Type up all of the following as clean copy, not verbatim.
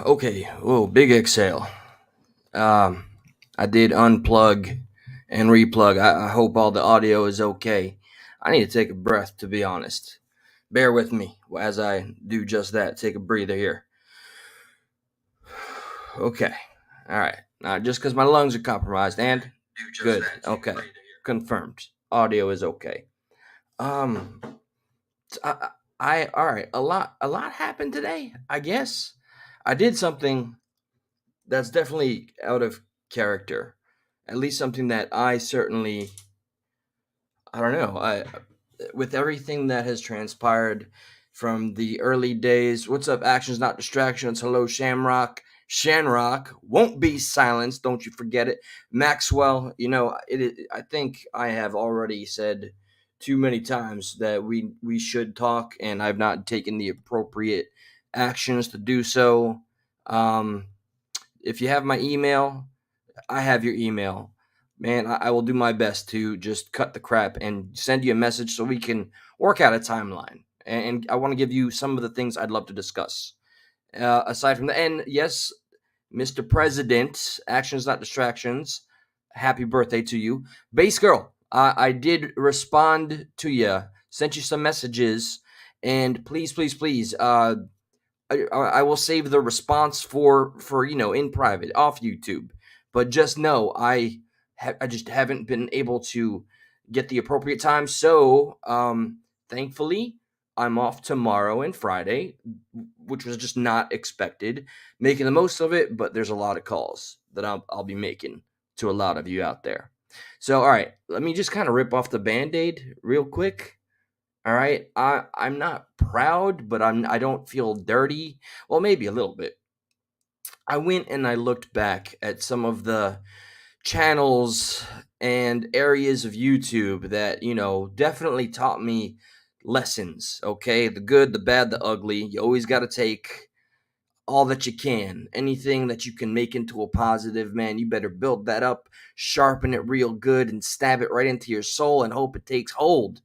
Okay. Whoa, big exhale. Um, I did unplug and replug. I hope all the audio is okay. I need to take a breath, to be honest. Bear with me as I do just that. Take a breather here. Okay. All right. Just because my lungs are compromised and good. Okay. Confirmed. Audio is okay. Um, I all right. A lot happened today. I guess I did something that's definitely out of character. At least something that I certainly, I don't know. I with everything that has transpired from the early days. What's up? Actions, not distractions. Hello, Shamrock. Shanrock won't be silenced. Don't you forget it, Maxwell. I think I have already said too many times that we should talk, and I've not taken the appropriate actions to do so. Um, if you have my email, I have your email. Man, I will do my best to just cut the crap and send you a message so we can work out a timeline. And I want to give you some of the things I'd love to discuss. Aside from that, and yes, Mr. President, actions not distractions. Happy birthday to you, Base Girl. I did respond to you, sent you some messages, and please, please, please, I will save the response for in private off YouTube. But just know I just haven't been able to get the appropriate time. So thankfully I'm off tomorrow and Friday, which was just not expected. Making the most of it, but there's a lot of calls that I'll be making to a lot of you out there. So all right, let me just kind of rip off the band-aid real quick. All right. I'm not proud, but I don't feel dirty. Well, maybe a little bit. I went and I looked back at some of the channels and areas of YouTube that, definitely taught me lessons, okay? The good, the bad, the ugly. You always got to take all that you can. Anything that you can make into a positive, man, you better build that up, sharpen it real good and stab it right into your soul and hope it takes hold.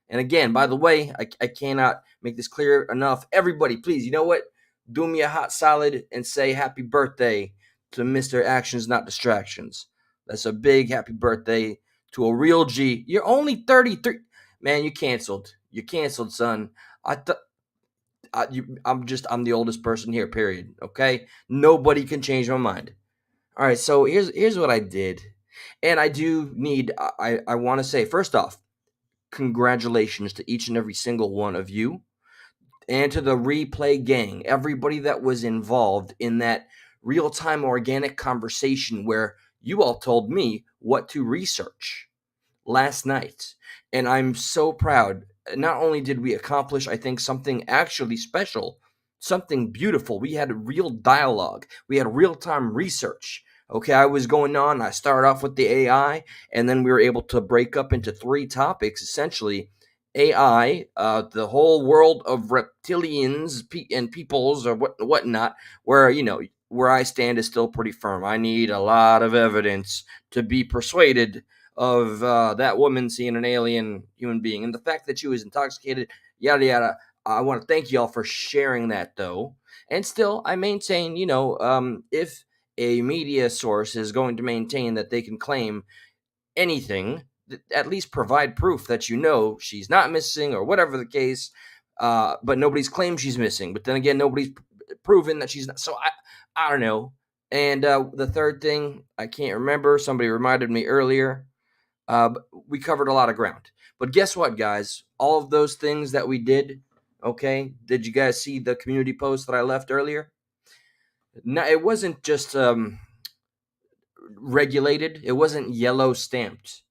And again, by the way, I cannot make this clear enough. Everybody, please, you know what? Do me a hot solid and say happy birthday to Mr. Actions Not Distractions. That's a big happy birthday to a real G. You're only 33. Man, you canceled. You're canceled, son. I th- I'm the oldest person here, period. Okay? Nobody can change my mind. All right, so here's what I did. And I do need I want to say first off, congratulations to each and every single one of you and to the replay gang, everybody that was involved in that real time organic conversation where you all told me what to research last night. And I'm so proud. Not only did we accomplish, I think, something actually special, something beautiful, we had real dialogue, we had real time research. Okay, I was going on, I started off with the AI, and then we were able to break up into three topics essentially. AI, the whole world of reptilians and peoples or whatnot, where where I stand is still pretty firm. I need a lot of evidence to be persuaded of that woman seeing an alien human being and the fact that she was intoxicated, yada yada. I want to thank y'all for sharing that though. And still, I maintain, if a media source is going to maintain that they can claim anything, at least provide proof that she's not missing or whatever the case. But nobody's claimed she's missing. But then again, nobody's proven that she's not. So I don't know. And the third thing, I can't remember. Somebody reminded me earlier. We covered a lot of ground. But guess what, guys? All of those things that we did, okay? Did you guys see the community post that I left earlier? No, it wasn't just regulated. It wasn't yellow stamped.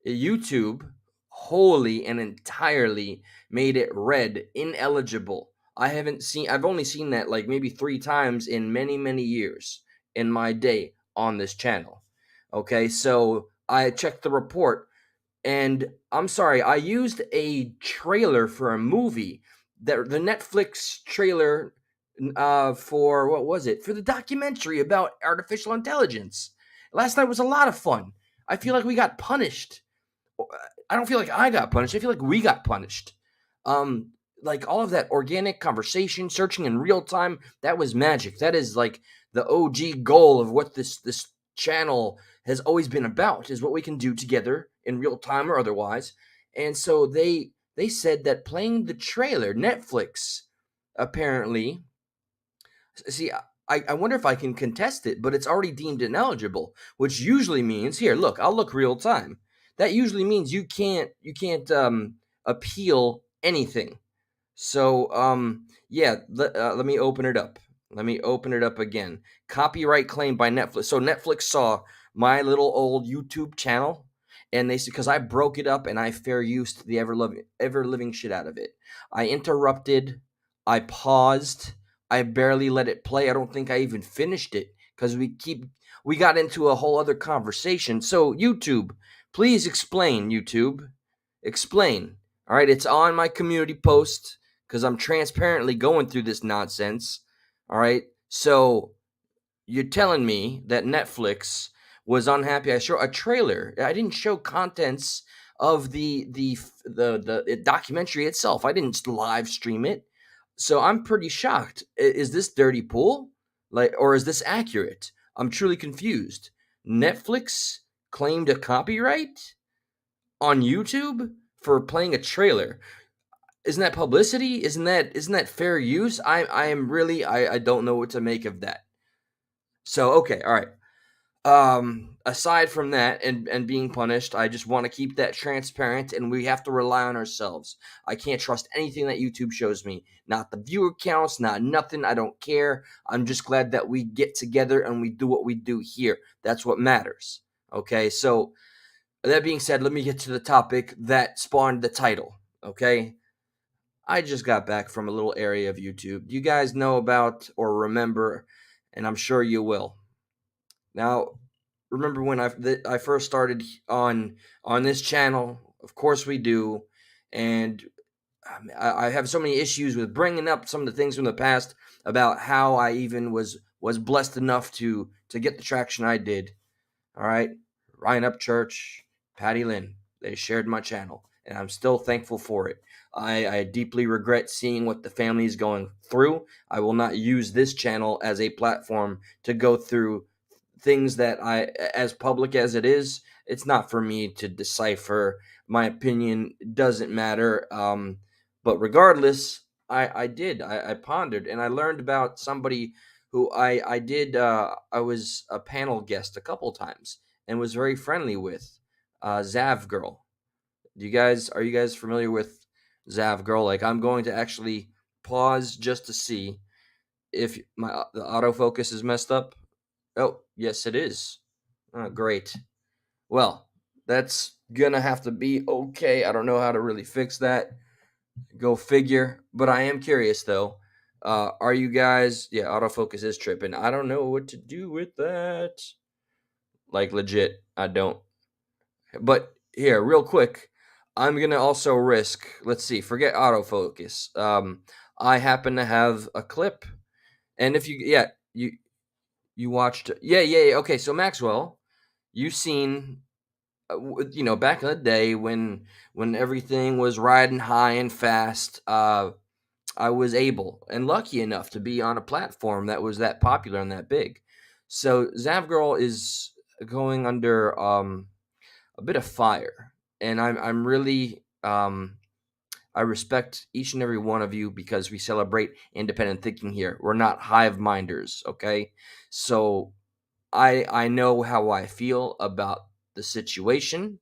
YouTube wholly and entirely made it red, ineligible. I've only seen that like maybe 3 times in many, many years in my day on this channel. Okay, so I checked the report. And I'm sorry, I used a trailer for a movie, the Netflix trailer for what was it? For the documentary about artificial intelligence. Last night was a lot of fun. I feel like we got punished. I don't feel like I got punished. I feel like we got punished. Um, like all of that organic conversation, searching in real time, that was magic. That is like the OG goal of what this channel has always been about, is what we can do together in real time or otherwise. And so they said that playing the trailer, Netflix apparently, see, I wonder if I can contest it, but it's already deemed ineligible, which usually means, here, look, I'll look real time. That usually means you can't appeal anything. So, yeah, let me open it up. Let me open it up again. Copyright claim by Netflix. So Netflix saw my little old YouTube channel, and they said, because I broke it up and I fair used the ever living shit out of it. I interrupted. I paused. I barely let it play. I don't think I even finished it because we got into a whole other conversation. So YouTube, please explain. YouTube, explain. All right, it's on my community post because I'm transparently going through this nonsense. All right, so you're telling me that Netflix was unhappy? I show a trailer. I didn't show contents of the documentary itself. I didn't live stream it. So I'm pretty shocked. Is this dirty pool? Like, or is this accurate? I'm truly confused. Netflix claimed a copyright on YouTube for playing a trailer. Isn't that publicity? Isn't that fair use? I am really, I don't know what to make of that. So okay, all right. Aside from that and being punished, I just want to keep that transparent, and we have to rely on ourselves. I can't trust anything that YouTube shows me. Not the viewer counts, not nothing. I don't care. I'm just glad that we get together and we do what we do here. That's what matters. Okay, so that being said, let me get to the topic that spawned the title. Okay, I just got back from a little area of YouTube. Do you guys know about or remember? And I'm sure you will. Now, remember when I first started on this channel? Of course we do, and I have so many issues with bringing up some of the things from the past about how I even was blessed enough to get the traction I did. All right, Ryan Upchurch, Patty Lynn, they shared my channel, and I'm still thankful for it. I deeply regret seeing what the family is going through. I will not use this channel as a platform to go through things that as public as it is. It's not for me to decipher. My opinion doesn't matter. But regardless, I pondered and I learned about somebody who I was a panel guest a couple times and was very friendly with, Zav Girl. Are you guys familiar with Zav Girl? Like, I'm going to actually pause just to see if the autofocus is messed up. Oh, yes, it is. Oh, great. Well, that's gonna have to be okay. I don't know how to really fix that. Go figure. But I am curious though. Are you guys? Yeah, autofocus is tripping. I don't know what to do with that. Like legit, I don't. But here, real quick, I'm gonna also risk. Let's see. Forget autofocus. I happen to have a clip, and if you watched. Yeah. Okay, so Maxwell, you've seen, back in the day when everything was riding high and fast. I was able and lucky enough to be on a platform that was that popular and that big. So Zavgirl is going under a bit of fire, and I'm really I respect each and every one of you because we celebrate independent thinking here. We're not hive minders, okay? So I know how I feel about the situation.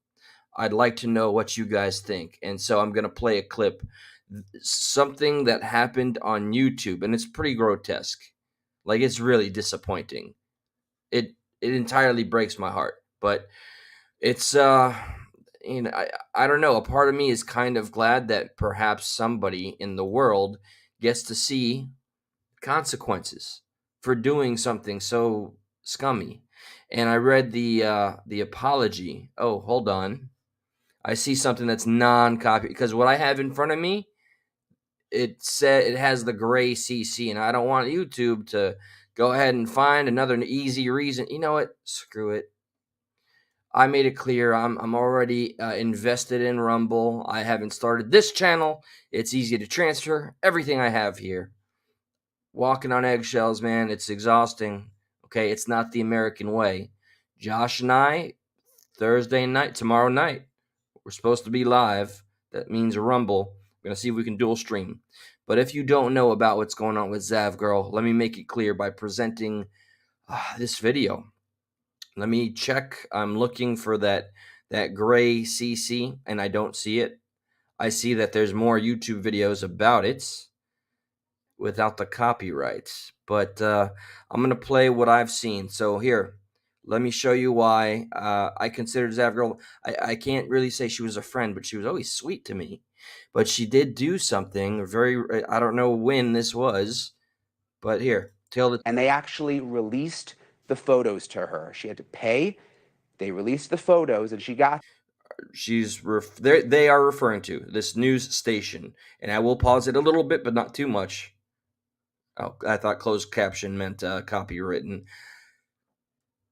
I'd like to know what you guys think. And so I'm going to play a clip, something that happened on YouTube, and it's pretty grotesque. Like, it's really disappointing. It entirely breaks my heart, but it's I don't know, a part of me is kind of glad that perhaps somebody in the world gets to see consequences for doing something so scummy. And I read the apology. Oh, hold on. I see something that's non-copy because what I have in front of me, it has the gray CC, and I don't want YouTube to go ahead and find another easy reason. You know what? Screw it. I made it clear I'm already invested in Rumble. I haven't started this channel. It's easy to transfer everything I have here. Walking on eggshells, man. It's exhausting. Okay, it's not the American way. Josh and I, Thursday night, tomorrow night, we're supposed to be live. That means a Rumble. We're going to see if we can dual stream. But if you don't know about what's going on with Zav Girl, let me make it clear by presenting this video. Let me check. I'm looking for that gray CC, and I don't see it. I see that there's more YouTube videos about it without the copyrights. But I'm going to play what I've seen. So here, let me show you why I considered Zav Girl. I can't really say she was a friend, but she was always sweet to me. But she did do something very, I don't know when this was, but here, and they actually released the photos to her. She had to pay. They released the photos, and she got they are referring to this news station, and I will pause it a little bit, but not too much. Oh, I thought closed caption meant copywritten.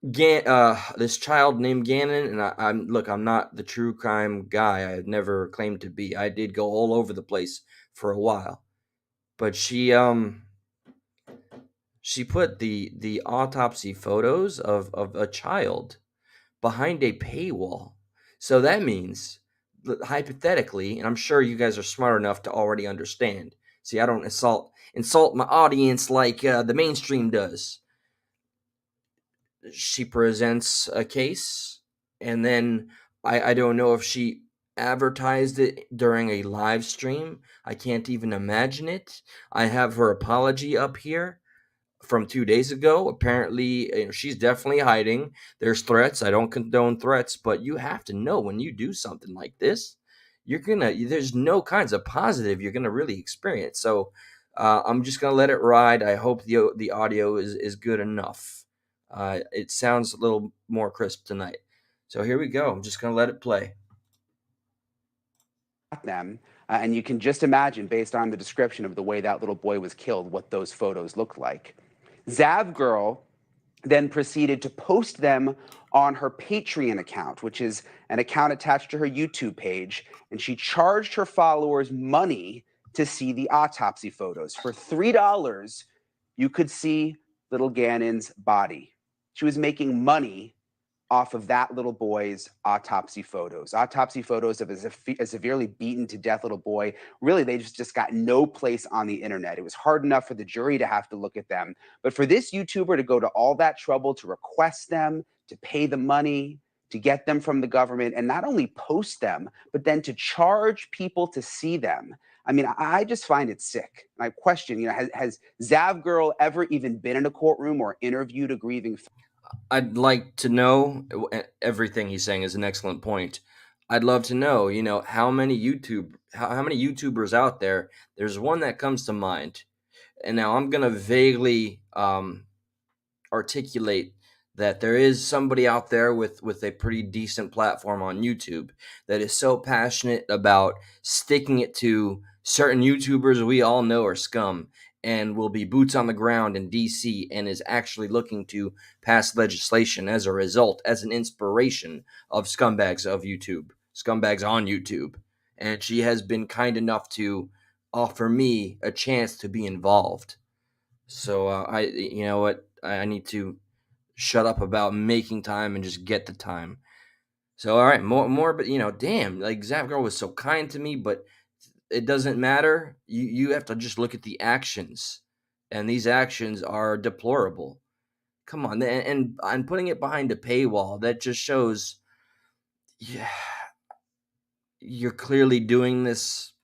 This child named Gannon, and I'm not the true crime guy. I've never claimed to be. I did go all over the place for a while, but she put the autopsy photos of a child behind a paywall. So that means, hypothetically, and I'm sure you guys are smart enough to already understand. See, I don't insult my audience like the mainstream does. She presents a case, and then I don't know if she advertised it during a live stream. I can't even imagine it. I have her apology up here from 2 days ago. Apparently, she's definitely hiding. There's threats. I don't condone threats, but you have to know when you do something like this, there's no kinds of positive you're gonna really experience. So I'm just gonna let it ride. I hope the audio is good enough. It sounds a little more crisp tonight. So here we go. I'm just gonna let it play. them. And you can just imagine, based on the description of the way that little boy was killed, what those photos looked like. Zav Girl then proceeded to post them on her Patreon account, which is an account attached to her YouTube page. And she charged her followers money to see the autopsy photos. For $3, you could see little Gannon's body. She was making money off of that little boy's autopsy photos of a severely beaten to death little boy. Really, they just got no place on the internet. It was hard enough for the jury to have to look at them. But for this YouTuber to go to all that trouble to request them, to pay the money, to get them from the government, and not only post them, but then to charge people to see them. I mean, I just find it sick. And I question, has Zav Girl ever even been in a courtroom or interviewed a grieving family? I'd like to know. Everything he's saying is an excellent point. I'd love to know, how many YouTubers out there. There's one that comes to mind, and now I'm gonna vaguely articulate that there is somebody out there with a pretty decent platform on YouTube that is so passionate about sticking it to certain YouTubers we all know are scum and will be boots on the ground in DC and is actually looking to pass legislation as a result, as an inspiration of scumbags of YouTube, scumbags on YouTube. And she has been kind enough to offer me a chance to be involved. So you know what, I need to shut up about making time and just get the time. So all right, more, but damn, like Zav Girl was so kind to me, but it doesn't matter. You have to just look at the actions, and these actions are deplorable. Come on, and I'm putting it behind a paywall. That just shows, yeah, you're clearly doing this.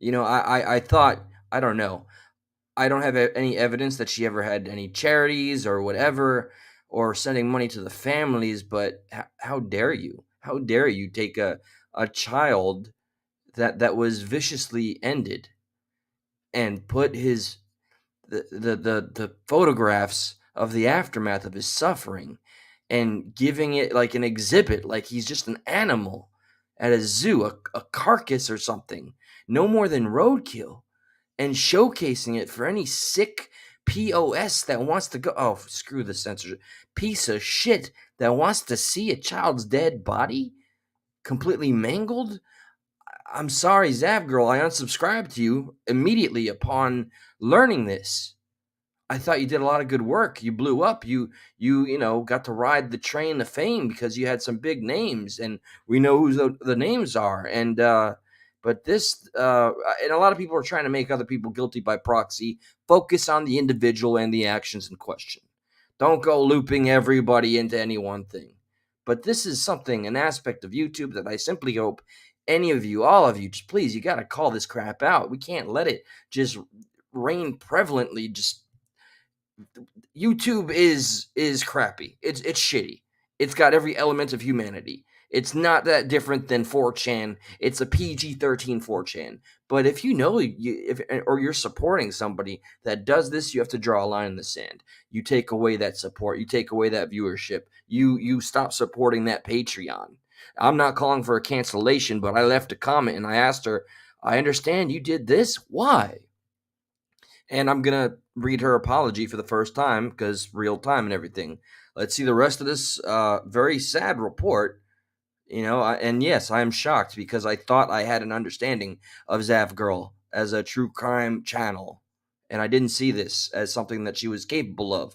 I thought, I don't know. I don't have any evidence that she ever had any charities or whatever, or sending money to the families, but how dare you? How dare you take a child that was viciously ended and put the photographs of the aftermath of his suffering and giving it like an exhibit, like he's just an animal at a zoo, a carcass or something, no more than roadkill, and showcasing it for any sick POS that wants to go. Oh, screw the censorship. Piece of shit that wants to see a child's dead body completely mangled. I'm sorry, Zav Girl. I unsubscribed to you immediately upon learning this. I thought you did a lot of good work. You blew up. You know, got to ride the train of fame because you had some big names, and we know who the names are. And but this and a lot of people are trying to make other people guilty by proxy. Focus on the individual and the actions in question. Don't go looping everybody into any one thing. But this is something, an aspect of YouTube that I simply hope any of you, all of you, just please, you got to call this crap out. We can't let it just reign prevalently. Just YouTube is crappy. It's shitty. It's got every element of humanity. It's not that different than 4chan. It's a PG-13 4chan. But if you know or you're supporting somebody that does this, you have to draw a line in the sand. You take away that support. You take away that viewership. You stop supporting that Patreon. I'm not calling for a cancellation, but I left a comment and I asked her, I understand you did this. Why? And I'm going to read her apology for the first time because real time and everything. Let's see the rest of this very sad report. You know, and yes, I am shocked because I thought I had an understanding of Zav Girl as a true crime channel. And I didn't see this as something that she was capable of.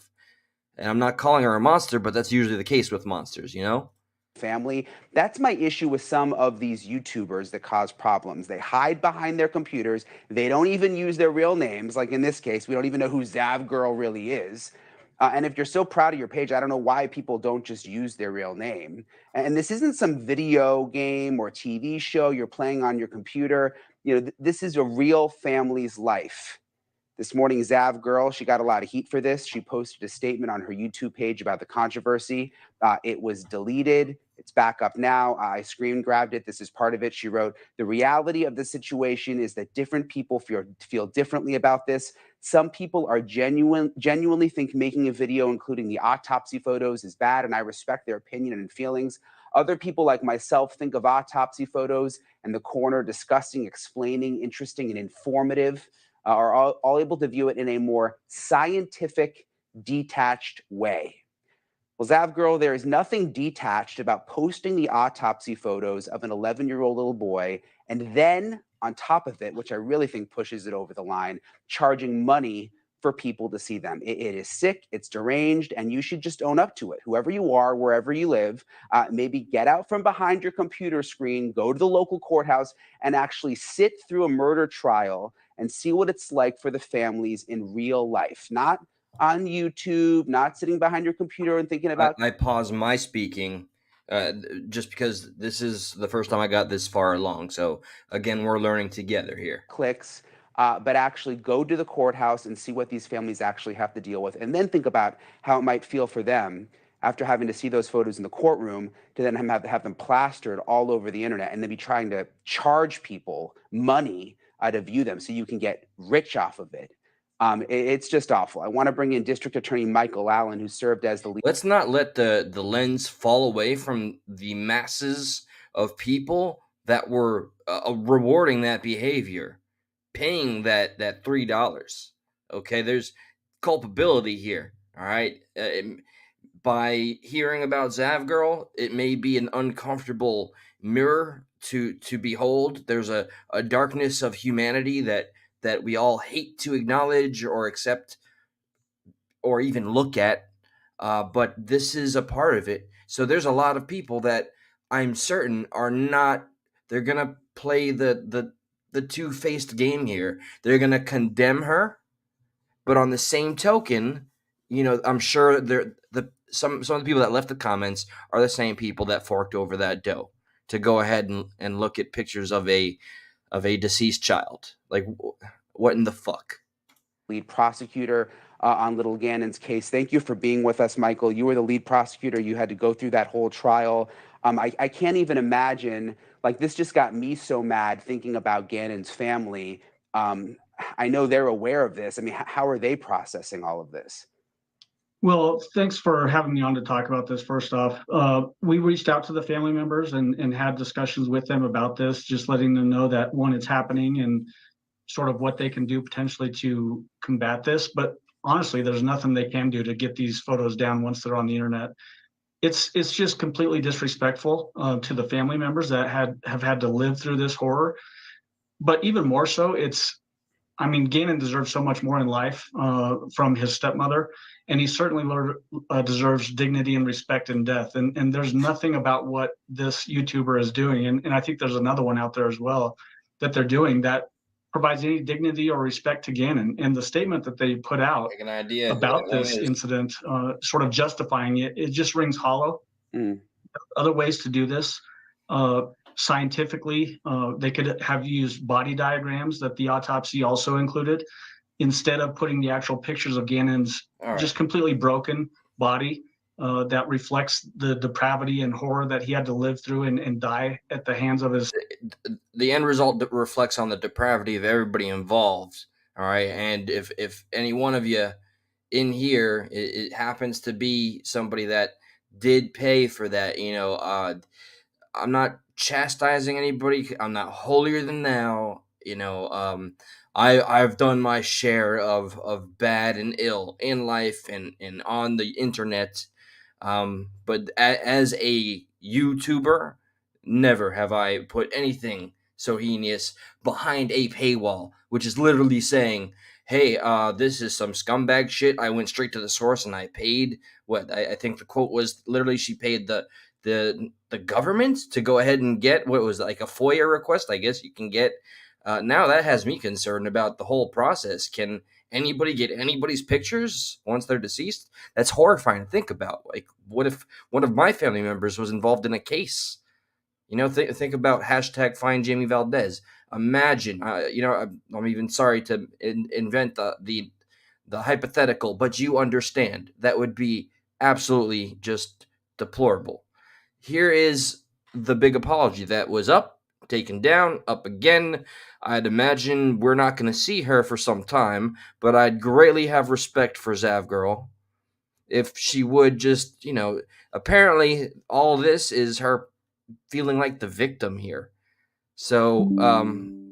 And I'm not calling her a monster, but that's usually the case with monsters, you know? Family. That's my issue with some of these YouTubers that cause problems. They hide behind their computers. They don't even use their real names. Like in this case, we don't even know who Zav Girl really is. And if you're so proud of your page, I don't know why people don't just use their real name. And this isn't some video game or TV show you're playing on your computer. You know, this is a real family's life. This morning, Zav Girl, she got a lot of heat for this. She posted a statement on her YouTube page about the controversy. It was deleted. It's back up now. I screen grabbed it. This is part of it. She wrote, the reality of the situation is that different people feel differently about this. Some people are genuinely think making a video, including the autopsy photos, is bad, and I respect their opinion and feelings. Other people like myself think of autopsy photos and the coroner discussing, explaining, interesting, and informative. Are all able to view it in a more scientific, detached way. Well, Zav Girl, there is nothing detached about posting the autopsy photos of an 11-year-old little boy, and then on top of it, which I really think pushes it over the line, charging money for people to see them. It is sick, it's deranged, and you should just own up to it. Whoever you are, wherever you live, maybe get out from behind your computer screen, go to the local courthouse, and actually sit through a murder trial and see what it's like for the families in real life, not on YouTube, not sitting behind your computer and thinking about. I pause my speaking just because this is the first time I got this far along. So again, we're learning together here. Clicks, but actually go to the courthouse and see what these families actually have to deal with, and then think about how it might feel for them after having to see those photos in the courtroom to then have them plastered all over the internet and then be trying to charge people money to view them so you can get rich off of it. It's just awful. I want to bring in District Attorney Michael Allen, who served as the lead. Let's not let the lens fall away from the masses of people that were rewarding that behavior, paying that $3. Okay, there's culpability here. All right, by hearing about Zav Girl, it may be an uncomfortable mirror to behold. There's a darkness of humanity that we all hate to acknowledge or accept or even look at. But this is a part of it. So there's a lot of people that I'm certain are not. They're gonna play the two-faced game here. They're gonna condemn her, but on the same token, you know, I'm sure some of the people that left the comments are the same people that forked over that dough to go ahead and look at pictures of a deceased child. Like, what in the fuck? Lead prosecutor on Little Gannon's case. Thank you for being with us, Michael. You were the lead prosecutor. You had to go through that whole trial. I can't even imagine, like, this just got me so mad thinking about Gannon's family. I know they're aware of this. I mean, how are they processing all of this? Well, thanks for having me on to talk about this. First off, we reached out to the family members and had discussions with them about this, just letting them know that, one, it's happening and sort of what they can do potentially to combat this. But honestly, there's nothing they can do to get these photos down once they're on the internet. It's just completely disrespectful to the family members that have had to live through this horror. But even more so, I mean, Gannon deserves so much more in life from his stepmother, and he certainly deserves dignity and respect in death. And there's nothing about what this YouTuber is doing, and I think there's another one out there as well that they're doing that provides any dignity or respect to Gannon. And the statement that they put out Like an idea about this incident, sort of justifying it, it just rings hollow. Mm. Other ways to do this. Scientifically, they could have used body diagrams that the autopsy also included, instead of putting the actual pictures of Gannon's just completely broken body that reflects the depravity and horror that he had to live through and die at the hands of his. The end result that reflects on the depravity of everybody involved. All right, and if any one of you in here, it happens to be somebody that did pay for that, I'm not chastising anybody. I'm not holier than thou. I've done my share of bad and ill in life and on the internet. But as a YouTuber, never have I put anything so heinous behind a paywall, which is literally saying, hey, this is some scumbag shit. I went straight to the source and I paid what I think the quote was literally she paid the government to go ahead and get what was like a FOIA request, I guess you can get. Now that has me concerned about the whole process. Can anybody get anybody's pictures once they're deceased? That's horrifying to think about. Like, what if one of my family members was involved in a case? Think about hashtag find Jamie Valdez. Imagine, I'm even sorry to invent the hypothetical, but you understand that would be absolutely just deplorable. Here is the big apology that was up, taken down, up again. I'd imagine we're not going to see her for some time, but I'd greatly have respect for Zav Girl if she would just, apparently all this is her feeling like the victim here. So,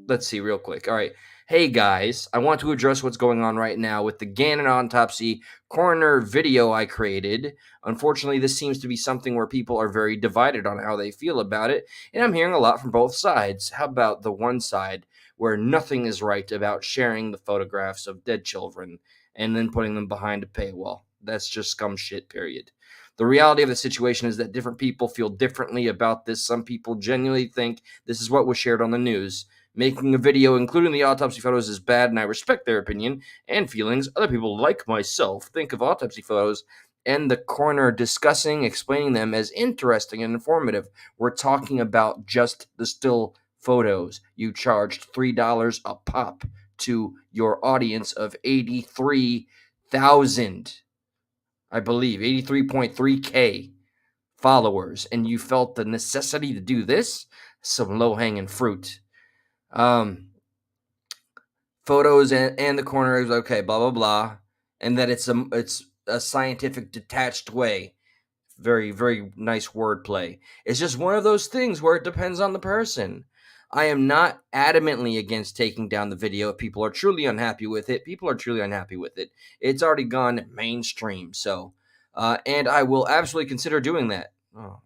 let's see real quick. All right. Hey guys, I want to address what's going on right now with the Gannon autopsy coroner video I created. Unfortunately, this seems to be something where people are very divided on how they feel about it, and I'm hearing a lot from both sides. How about the one side where nothing is right about sharing the photographs of dead children and then putting them behind a paywall? That's just scum shit, period. The reality of the situation is that different people feel differently about this. Some people genuinely think this is what was shared on the news. Making a video including the autopsy photos is bad, and I respect their opinion and feelings. Other people, like myself, think of autopsy photos and the coroner discussing, explaining them as interesting and informative. We're talking about just the still photos. You charged $3 a pop to your audience of 83,000. I believe 83.3K followers, and you felt the necessity to do this. Some low-hanging fruit. Photos and the corner is okay, blah blah blah, and that it's a scientific detached way. Very, very nice wordplay. It's just one of those things where it depends on the person. I am not adamantly against taking down the video. If people are truly unhappy with it, people are truly unhappy with it. It's already gone mainstream, so and I will absolutely consider doing that. Oh,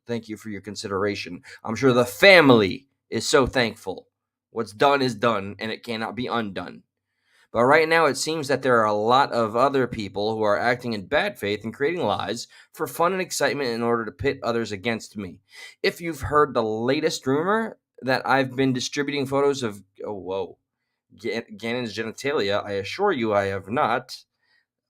thank you for your consideration. I'm sure the family is so thankful. What's done is done, and it cannot be undone. But right now, it seems that there are a lot of other people who are acting in bad faith and creating lies for fun and excitement in order to pit others against me. If you've heard the latest rumor that I've been distributing photos of, Gannon's genitalia, I assure you I have not.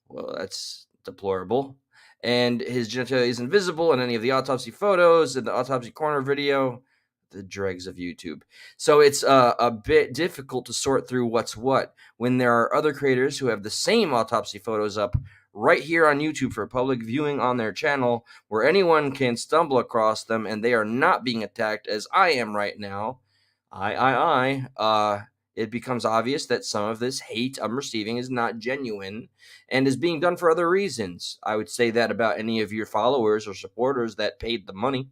Well, that's deplorable. And his genitalia isn't visible in any of the autopsy photos and the autopsy corner video. The dregs of YouTube. So it's a bit difficult to sort through what's what when there are other creators who have the same autopsy photos up right here on YouTube for public viewing on their channel, where anyone can stumble across them and they are not being attacked as I am right now. It becomes obvious that some of this hate I'm receiving is not genuine and is being done for other reasons. I would say that about any of your followers or supporters that paid the money.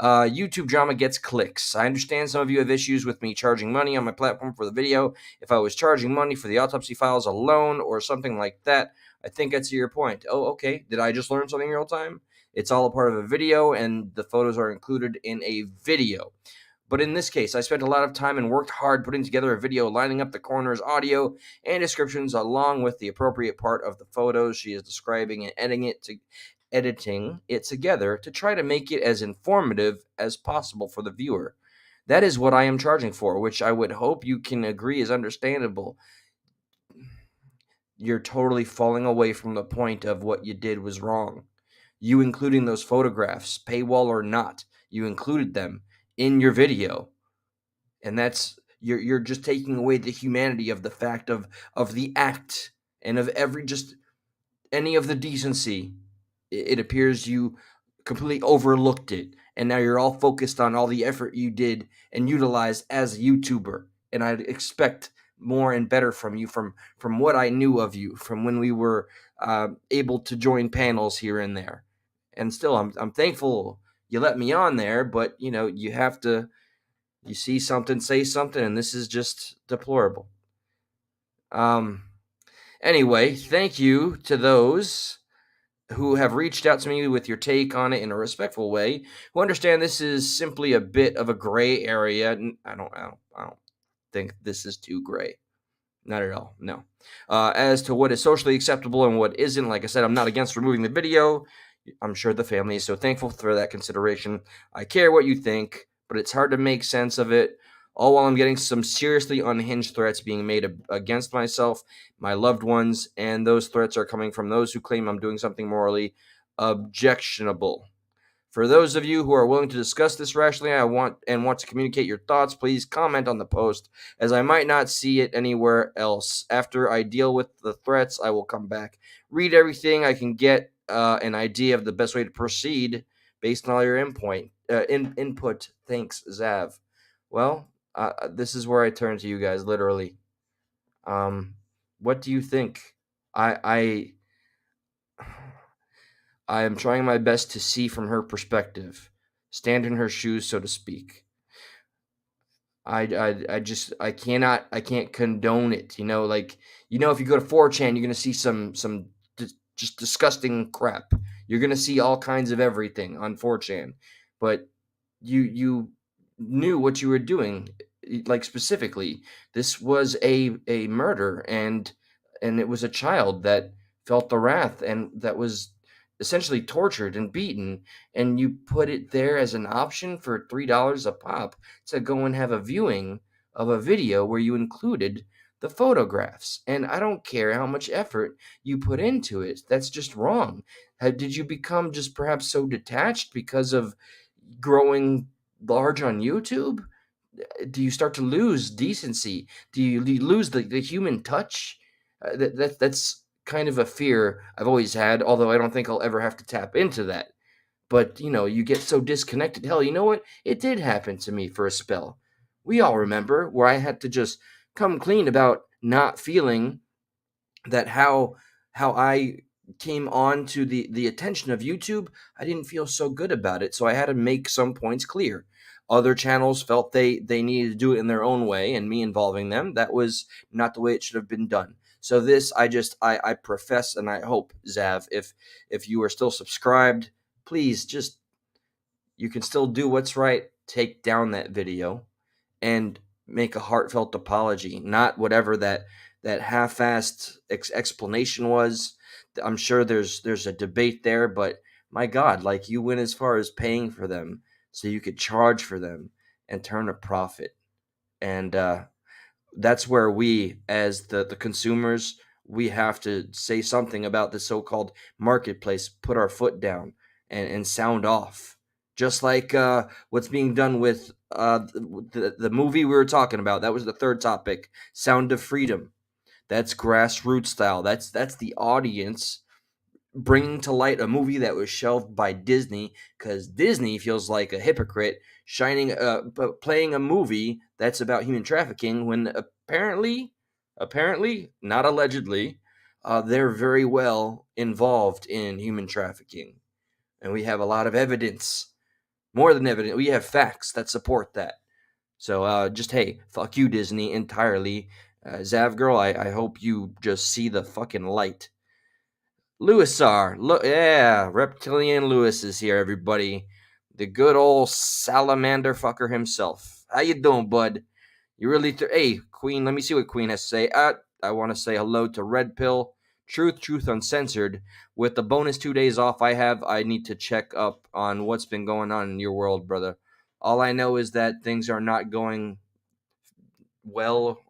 YouTube drama gets clicks. I understand some of you have issues with me charging money on my platform for the video. If I was charging money for the autopsy files alone or something like that, I think I see your point. Oh, okay. Did I just learn something real time? It's all a part of a video, and the photos are included in a video. But in this case, I spent a lot of time and worked hard putting together a video, lining up the coroner's audio and descriptions along with the appropriate part of the photos she is describing and editing it together to try to make it as informative as possible for the viewer. That is what I am charging for, which I would hope you can agree is understandable. You're totally falling away from the point of what you did was wrong. You including those photographs, paywall or not, you included them in your video. And that's you're just taking away the humanity of the fact of the act and of any of the decency. It appears you completely overlooked it, and now you're all focused on all the effort you did and utilized as a YouTuber. And I'd expect more and better from you, from what I knew of you, from when we were able to join panels here and there. And still, I'm thankful you let me on there, but you have to. You see something, say something, and this is just deplorable. Anyway, thank you to those who have reached out to me with your take on it in a respectful way, who understand this is simply a bit of a gray area. I don't think this is too gray. Not at all, no. As to what is socially acceptable and what isn't, like I said, I'm not against removing the video. I'm sure the family is so thankful for that consideration. I care what you think, but it's hard to make sense of it, all while I'm getting some seriously unhinged threats being made against myself, my loved ones, and those threats are coming from those who claim I'm doing something morally objectionable. For those of you who are willing to discuss this rationally, want to communicate your thoughts, please comment on the post, as I might not see it anywhere else. After I deal with the threats, I will come back, read everything I can get an idea of the best way to proceed based on all your input. Thanks, Zav. Well, this is where I turn to you guys, literally. What do you think? I am trying my best to see from her perspective, stand in her shoes, so to speak. I can't condone it. If you go to 4chan, you're gonna see some just disgusting crap. You're gonna see all kinds of everything on 4chan, but you knew what you were doing. Like specifically, this was a murder, and it was a child that felt the wrath and that was essentially tortured and beaten, and you put it there as an option for $3 a pop to go and have a viewing of a video where you included the photographs. And I don't care how much effort you put into it. That's just wrong. Did you become just perhaps so detached because of growing large on YouTube? Do you start to lose decency? Do you lose the human touch? That's kind of a fear I've always had, although I don't think I'll ever have to tap into that. But, you get so disconnected. Hell, you know what? It did happen to me for a spell. We all remember where I had to just come clean about not feeling that how I came on to the attention of YouTube. I didn't feel so good about it, so I had to make some points clear. Other channels felt they needed to do it in their own way, and me involving them, that was not the way it should have been done. So this, I profess, and I hope, Zav, if you are still subscribed, please you can still do what's right. Take down that video and make a heartfelt apology, not whatever that half-assed explanation was. I'm sure there's a debate there, but my God, like, you went as far as paying for them so you could charge for them and turn a profit. And that's where we, as the consumers, we have to say something about the so-called marketplace, put our foot down and sound off. Just like what's being done with the movie we were talking about. That was the third topic, Sound of Freedom. That's grassroots style. That's the audience bringing to light a movie that was shelved by Disney, because Disney feels like a hypocrite playing a movie that's about human trafficking when apparently, not allegedly, they're very well involved in human trafficking. And we have a lot of evidence More than evident. We have facts that support that. So just, hey, fuck you, Disney, entirely. Zav girl, I hope you just see the fucking light. Lewisar, yeah, Reptilian Lewis is here, everybody. The good old salamander fucker himself. How you doing, bud? You really, hey, Queen, let me see what Queen has to say. I want to say hello to Red Pill, Truth Uncensored. With the bonus 2 days off I have, I need to check up on what's been going on in your world, brother. All I know is that things are not going well,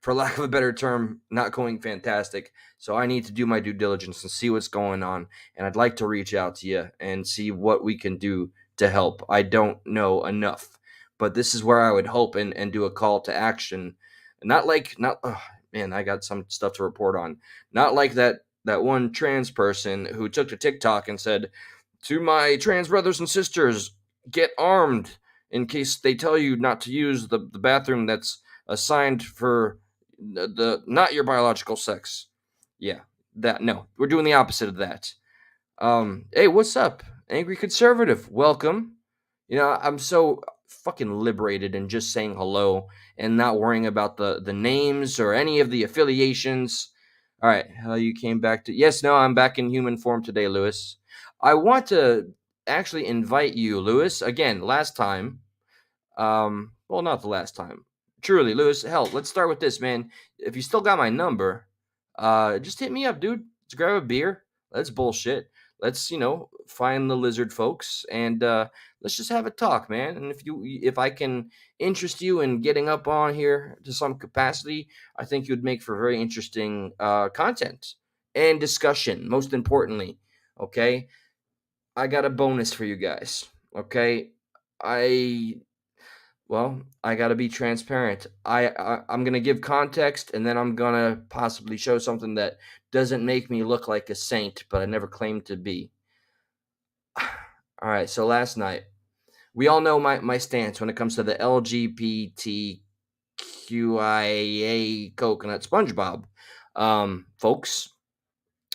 for lack of a better term, not going fantastic. So I need to do my due diligence and see what's going on. And I'd like to reach out to you and see what we can do to help. I don't know enough, but this is where I would hope and do a call to action. Man, I got some stuff to report on. Not like that one trans person who took to TikTok and said, to my trans brothers and sisters, get armed in case they tell you not to use the bathroom that's assigned for the not your biological sex. Yeah, that no, we're doing the opposite of that. Hey, what's up, Angry Conservative? Welcome. You know, I'm so fucking liberated in just saying hello and not worrying about the names or any of the affiliations. All right, how you came back to? Yes, no, I'm back in human form today, Lewis. I want to actually invite you, Lewis. Again, last time. Well, not the last time. Truly, Lewis. Hell, let's start with this, man. If you still got my number, just hit me up, dude. Let's grab a beer. Let's bullshit. Let's find the lizard folks and let's just have a talk, man. And if I can interest you in getting up on here to some capacity, I think you'd make for very interesting content and discussion. Most importantly, okay. I got a bonus for you guys. Okay, I I got to be transparent. I'm going to give context and then I'm going to possibly show something that doesn't make me look like a saint, but I never claimed to be. All right, so last night, we all know my stance when it comes to the LGBTQIA coconut SpongeBob. Folks,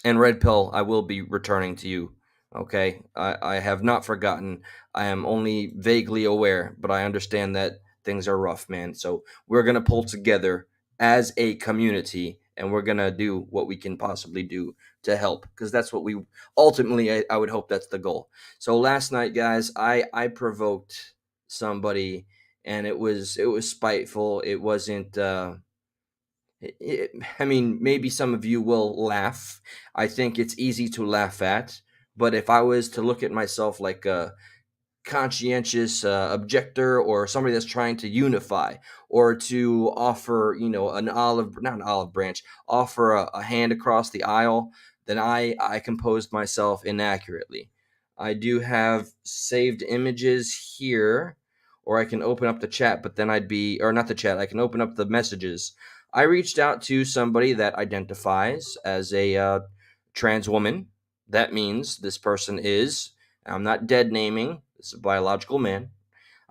and Red Pill, I will be returning to you. Okay, I have not forgotten. I am only vaguely aware, but I understand that things are rough, man. So we're gonna pull together as a community, and we're gonna do what we can possibly do to help, because that's what we ultimately. I would hope that's the goal. So last night, guys, I provoked somebody, and it was spiteful. It wasn't. I mean, maybe some of you will laugh. I think it's easy to laugh at. But if I was to look at myself like a conscientious objector or somebody that's trying to unify or to offer, not an olive branch, offer a hand across the aisle, then I composed myself inaccurately. I do have saved images here, or I can open up the chat, but then or not the chat, I can open up the messages. I reached out to somebody that identifies as a trans woman. That means this person is, I'm not dead naming, this is a biological man.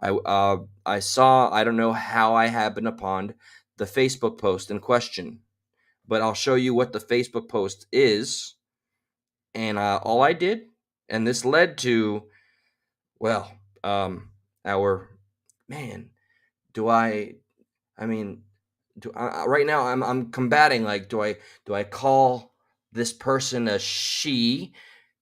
I saw, I don't know how I happened upon the Facebook post in question, but I'll show you what the Facebook post is. And all I did, and this led to, well, our man. I mean, right now I'm combating, like, do I call this person a she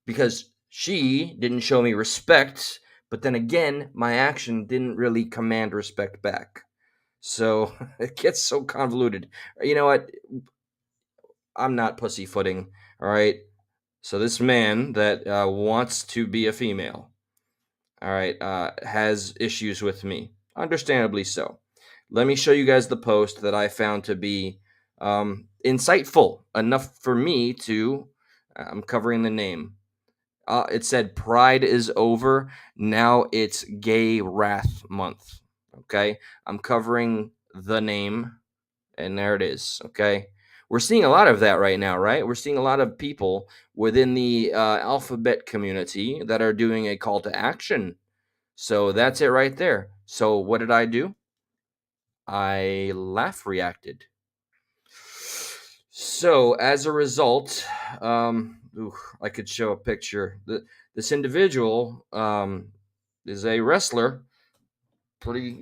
because she didn't show me respect, but then again my action didn't really command respect back. So it gets so convoluted. You know what? I'm not pussyfooting. All right. So this man that wants to be a female, all right, has issues with me, understandably so. Let me show you guys the post that I found to be insightful enough for me to. I'm covering the name. It said Pride is over. Now it's Gay Wrath Month. Okay. I'm covering the name, and there it is. Okay. We're seeing a lot of that right now, right? We're seeing a lot of people within the alphabet community that are doing a call to action. So that's it right there. So what did I do? I laugh reacted. So as a result, I could show a picture. This individual is a wrestler, pretty,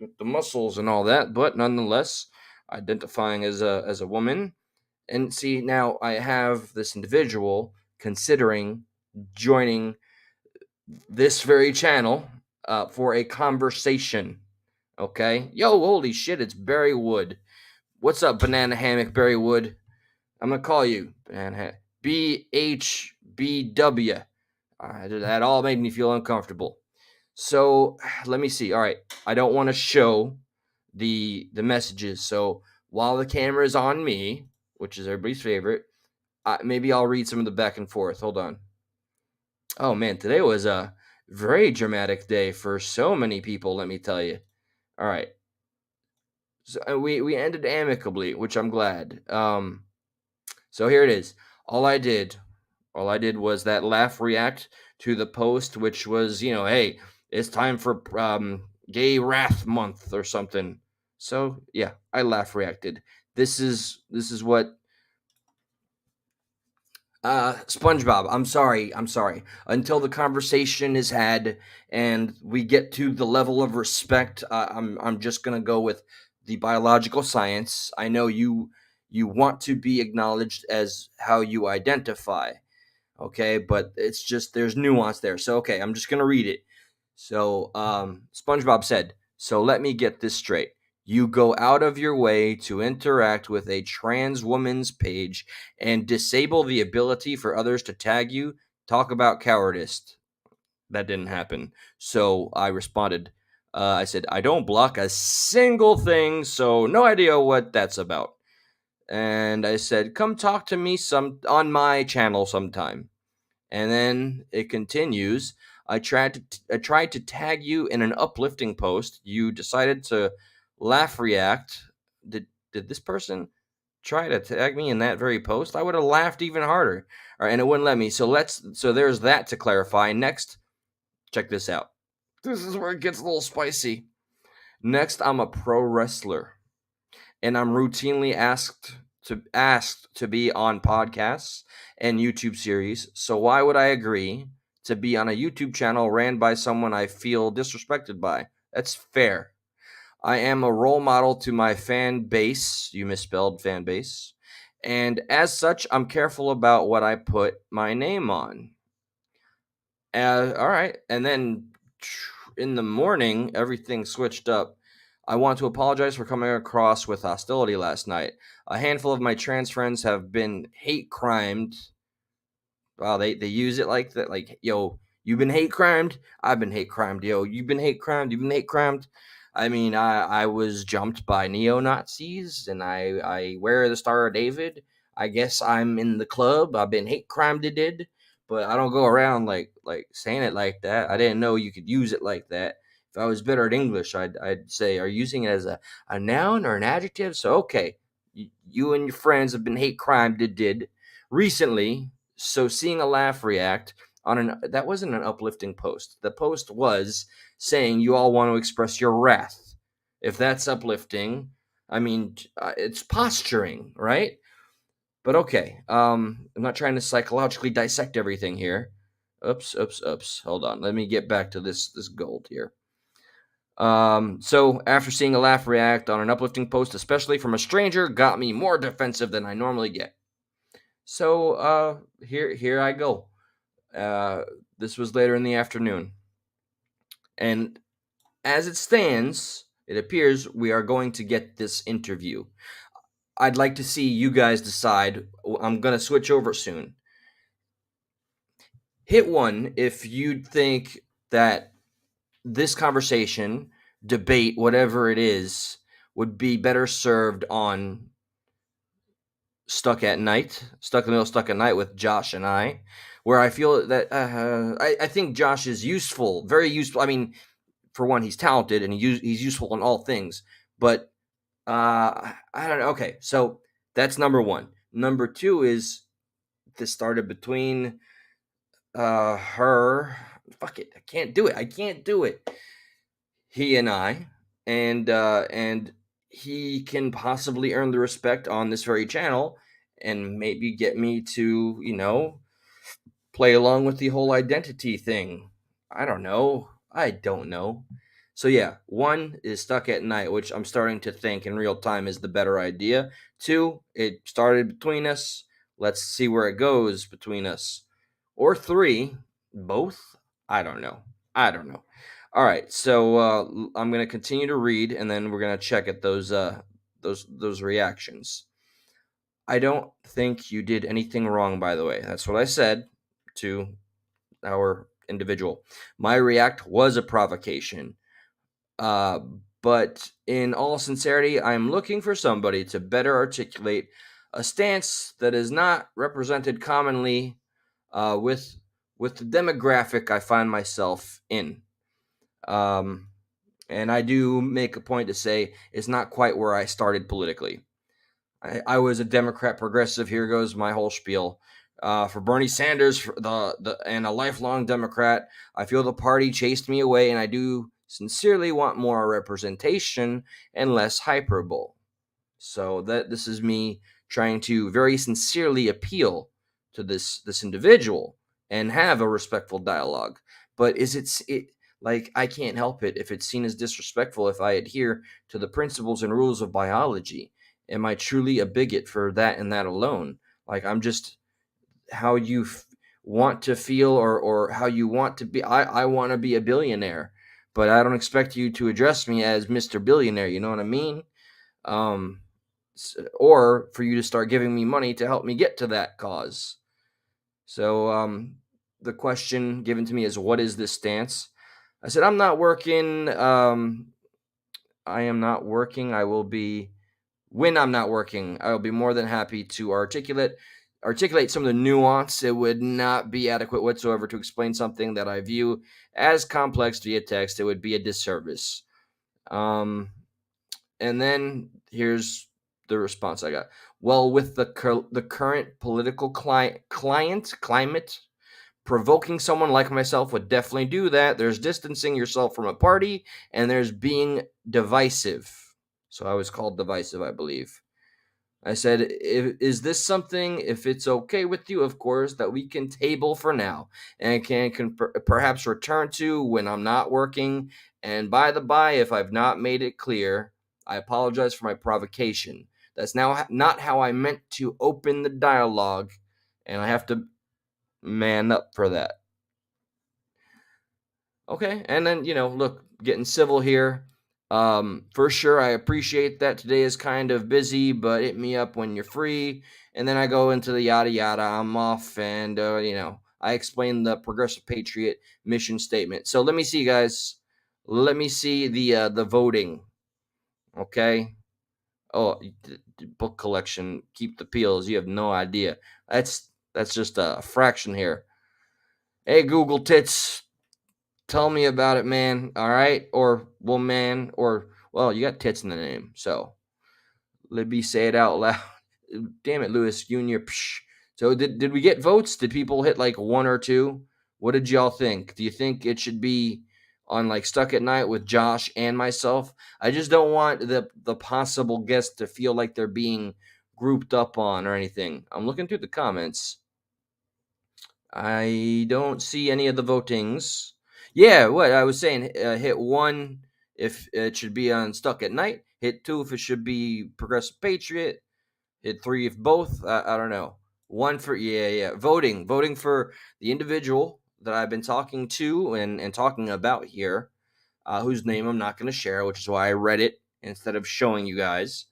with the muscles and all that, but nonetheless identifying as a woman. And see, now I have this individual considering joining this very channel for a conversation. Okay, yo, holy shit, it's Barry Wood. What's up, Banana Hammock Barry Wood? I'm gonna call you Banana BHBW. That all made me feel uncomfortable. So let me see. All right, I don't want to show the messages. So while the camera is on me, which is everybody's favorite, maybe I'll read some of the back and forth. Hold on. Oh man, today was a very dramatic day for so many people. Let me tell you. All right, so we ended amicably, which I'm glad. So here it is. All I did was that laugh react to the post, which was, hey, it's time for Gay Wrath Month or something. So yeah, I laugh reacted. This is what SpongeBob. I'm sorry. Until the conversation is had and we get to the level of respect, I'm just gonna go with the biological science. I know you want to be acknowledged as how you identify. Okay, but it's just there's nuance there. So okay, I'm just gonna read it. So SpongeBob said, "So let me get this straight. You go out of your way to interact with a trans woman's page and disable the ability for others to tag you. Talk about cowardice." That didn't happen. So I responded. I said, "I don't block a single thing, so no idea what that's about." And I said, "Come talk to me on my channel sometime." And then it continues. I tried to tag you in an uplifting post. You decided to laugh react. Did this person try to tag me in that very post? I would have laughed even harder. All right, and it wouldn't let me. So there's that to clarify. Next, check this out. This is where it gets a little spicy. Next, I'm a pro wrestler, and I'm routinely asked to be on podcasts and YouTube series. So why would I agree to be on a YouTube channel ran by someone I feel disrespected by? That's fair. I am a role model to my fan base. You misspelled fan base. And as such, I'm careful about what I put my name on. All right. And then in the morning, everything switched up. I want to apologize for coming across with hostility last night. A handful of my trans friends have been hate crimed. Wow, they use it like that. Like, yo, you've been hate crimed. I've been hate crimed. Yo, you've been hate crimed. You've been hate crimed. I mean, I was jumped by neo Nazis, and I wear the Star of David. I guess I'm in the club. I've been hate crimed. Did, but I don't go around like saying it like that. I didn't know you could use it like that. If I was better at English, I'd say, are you using it as a noun or an adjective? So okay, you and your friends have been hate crimed. Did recently. So seeing a laugh react on that wasn't an uplifting post. The post was saying you all want to express your wrath. If that's uplifting, I mean, it's posturing, right? But okay, I'm not trying to psychologically dissect everything here. Oops. Hold on. Let me get back to this gold here. So after seeing a laugh react on an uplifting post, especially from a stranger, got me more defensive than I normally get. So here I go. This was later in the afternoon. And as it stands, it appears we are going to get this interview. I'd like to see you guys decide. I'm going to switch over soon. Hit 1 if you think that this conversation, debate, whatever it is, would be better served on Stuck in the Middle, Stuck at Night with Josh and I, where I feel that I think Josh is useful, very useful. I mean, for one, he's talented and he's useful in all things. But I don't know. Okay, so that's number 1. Number 2 is this started between her. Fuck it, I can't do it. He and I, and he can possibly earn the respect on this very channel and maybe get me to, play along with the whole identity thing. I don't know. I don't know. So yeah, 1 is Stuck at Night, which I'm starting to think in real time is the better idea. 2, it started between us. Let's see where it goes between us. Or 3, both? I don't know. I don't know. All right, so I'm gonna continue to read, and then we're gonna check at those reactions. I don't think you did anything wrong, by the way. That's what I said to our individual. My react was a provocation. Uh, but in all sincerity, I'm looking for somebody to better articulate a stance that is not represented commonly with the demographic I find myself in. And I do make a point to say it's not quite where I started politically. I was a Democrat progressive. Here goes my whole spiel. For Bernie Sanders, for and a lifelong Democrat, I feel the party chased me away, and I do sincerely want more representation and less hyperbole. So that this is me trying to very sincerely appeal to this individual and have a respectful dialogue. But is it like I can't help it if it's seen as disrespectful if I adhere to the principles and rules of biology? Am I truly a bigot for that and that alone? Like I'm just how you want to feel or how you want to be. I want to be a billionaire, but I don't expect you to address me as Mr. Billionaire. You know what I mean? Um, or for you to start giving me money to help me get to that cause. So the question given to me is, what is this stance? I said, I'm not working. I am not working. I will be when I'm not working. I will be more than happy to articulate some of the nuance. It would not be adequate whatsoever to explain something that I view as complex via text. It would be a disservice. And then here's the response I got. Well, with the current political climate, provoking someone like myself would definitely do that. There's distancing yourself from a party, and there's being divisive. So I was called divisive, I believe. I said, is this something, if it's okay with you, of course, that we can table for now and can perhaps return to when I'm not working? And by the by, if I've not made it clear, I apologize for my provocation. That's now not how I meant to open the dialogue, and I have to man up for that. Okay, and then, look, getting civil here. For sure, I appreciate that today is kind of busy, but hit me up when you're free. And then I go into the yada yada. I'm off, and I explain the Progressive Patriot mission statement. So let me see, guys. Let me see the voting. Okay. Oh, book collection. Keep the peels. You have no idea. That's just a fraction here. Hey, Google tits. Tell me about it, man. All right, or woman, or well, you got tits in the name, so let me say it out loud. Damn it, Lewis Jr. Psh. So did we get votes? Did people hit like 1 or 2? What did y'all think? Do you think it should be on like Stuck at Night with Josh and myself? I just don't want the possible guests to feel like they're being grouped up on or anything. I'm looking through the comments. I don't see any of the votings. Yeah, what I was saying, hit 1 if it should be on Stuck at Night, hit 2 if it should be Progressive Patriot, hit 3 if both. I don't know. 1 for voting for the individual that I've been talking to and talking about here, whose name I'm not going to share, which is why I read it instead of showing you guys.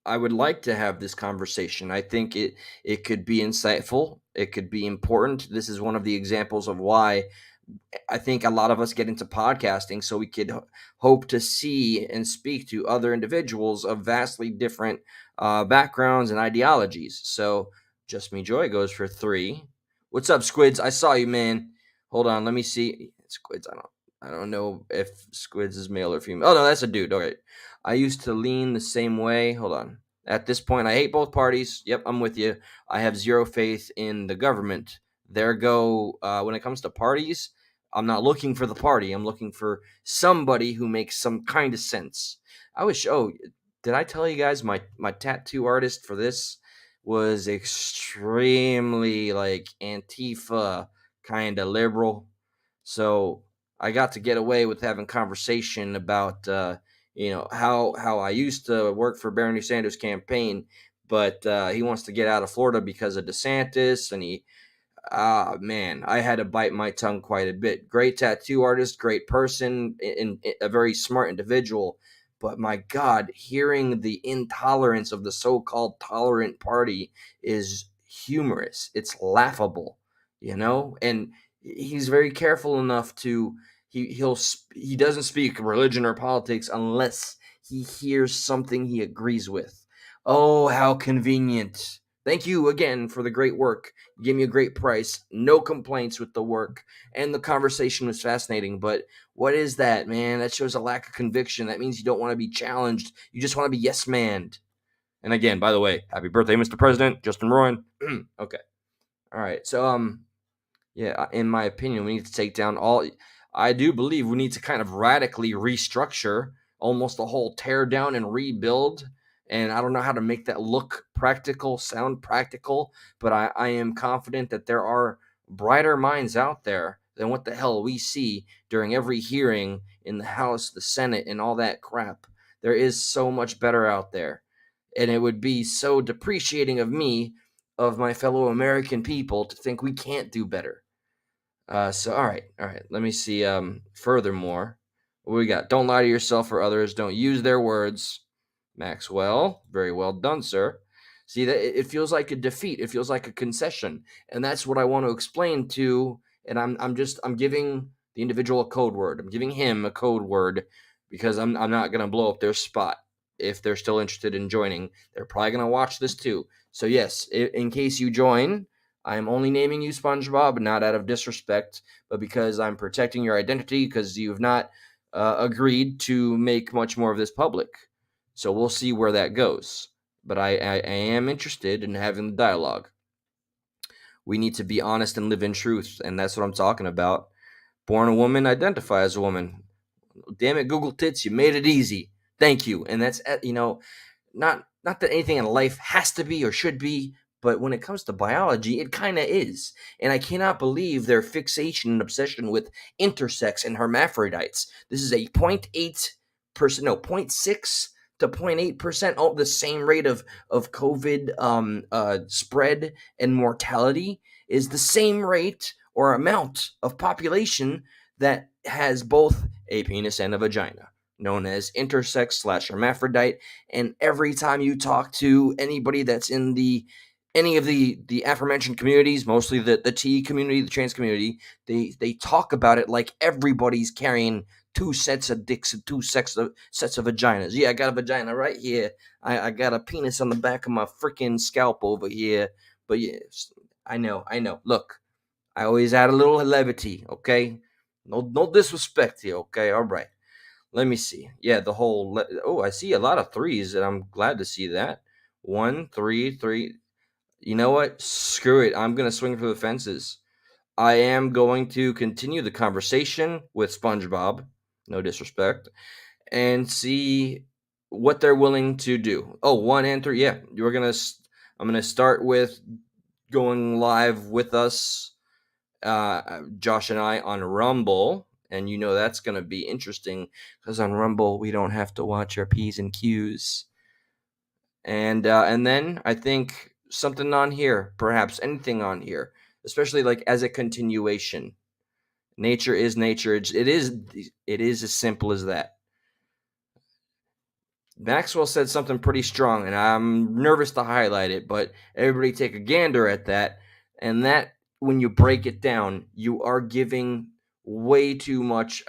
I would like to have this conversation. I think it could be insightful. It could be important. This is one of the examples of why I think a lot of us get into podcasting so we could hope to see and speak to other individuals of vastly different backgrounds and ideologies. So Just Me Joy goes for 3. What's up, Squids? I saw you, man. Hold on, let me see. Squids, I don't know if Squids is male or female. Oh no, that's a dude. All right. I used to lean the same way. Hold on. At this point, I hate both parties. Yep, I'm with you. I have zero faith in the government. There go. When it comes to parties, I'm not looking for the party. I'm looking for somebody who makes some kind of sense. Did I tell you guys my tattoo artist for this was extremely like Antifa kind of liberal. So I got to get away with having conversation about, how I used to work for Bernie Sanders' campaign, but he wants to get out of Florida because of DeSantis, and man, I had to bite my tongue quite a bit. Great tattoo artist, great person, and a very smart individual. But my God, hearing the intolerance of the so-called tolerant party is humorous. It's laughable, And he's very careful enough to he doesn't speak religion or politics unless he hears something he agrees with. Oh, how convenient. Thank you again for the great work. You gave me a great price. No complaints with the work. And the conversation was fascinating. But what is that, man? That shows a lack of conviction. That means you don't want to be challenged. You just want to be yes manned. And again, by the way, happy birthday, Mr. President, Justin Roiland. Okay. All right. So, yeah, in my opinion, we need to take down I do believe we need to kind of radically restructure, almost a whole tear down and rebuild. And I don't know how to make that look practical, sound practical, but I am confident that there are brighter minds out there than what the hell we see during every hearing in the House, the Senate, and all that crap. There is so much better out there. And it would be so depreciating of me, of my fellow American people, to think we can't do better. So all right. Let me see. Furthermore, what we got? Don't lie to yourself or others. Don't use their words. Maxwell, very well done, sir. See that it feels like a defeat. It feels like a concession, and that's what I want to explain to. And I'm giving the individual a code word. I'm giving him a code word because I'm not gonna blow up their spot if they're still interested in joining. They're probably gonna watch this too. So yes, in case you join, I am only naming you SpongeBob, not out of disrespect, but because I'm protecting your identity because you've not agreed to make much more of this public. So we'll see where that goes. But I am interested in having the dialogue. We need to be honest and live in truth, and that's what I'm talking about. Born a woman, identify as a woman. Damn it, Google Tits, you made it easy. Thank you. And that's not that anything in life has to be or should be, but when it comes to biology, it kind of is. And I cannot believe their fixation and obsession with intersex and hermaphrodites. This is a 0.6 to 0.8%, the same rate of COVID spread and mortality is the same rate or amount of population that has both a penis and a vagina, known as intersex/hermaphrodite. And every time you talk to anybody that's in any of the aforementioned communities, mostly the T community, the trans community, they talk about it like everybody's carrying two sets of dicks and two sets of vaginas. Yeah, I got a vagina right here. I got a penis on the back of my freaking scalp over here. But yes, I know. Look, I always add a little levity, okay? No disrespect here, okay? All right. Let me see. Yeah, the whole. I see a lot of threes, and I'm glad to see that. 1, 3, 3. You know what? Screw it. I'm gonna swing for the fences. I am going to continue the conversation with SpongeBob. No disrespect, and see what they're willing to do. 1 and 3. Yeah, I'm gonna start with going live with us, Josh and I, on Rumble. And that's going to be interesting because on Rumble we don't have to watch our P's and Q's. And then I think something on here, perhaps anything on here, especially like as a continuation. Nature is nature. It is as simple as that. Maxwell said something pretty strong, and I'm nervous to highlight it, but everybody take a gander at that. And that, when you break it down, you are giving way too much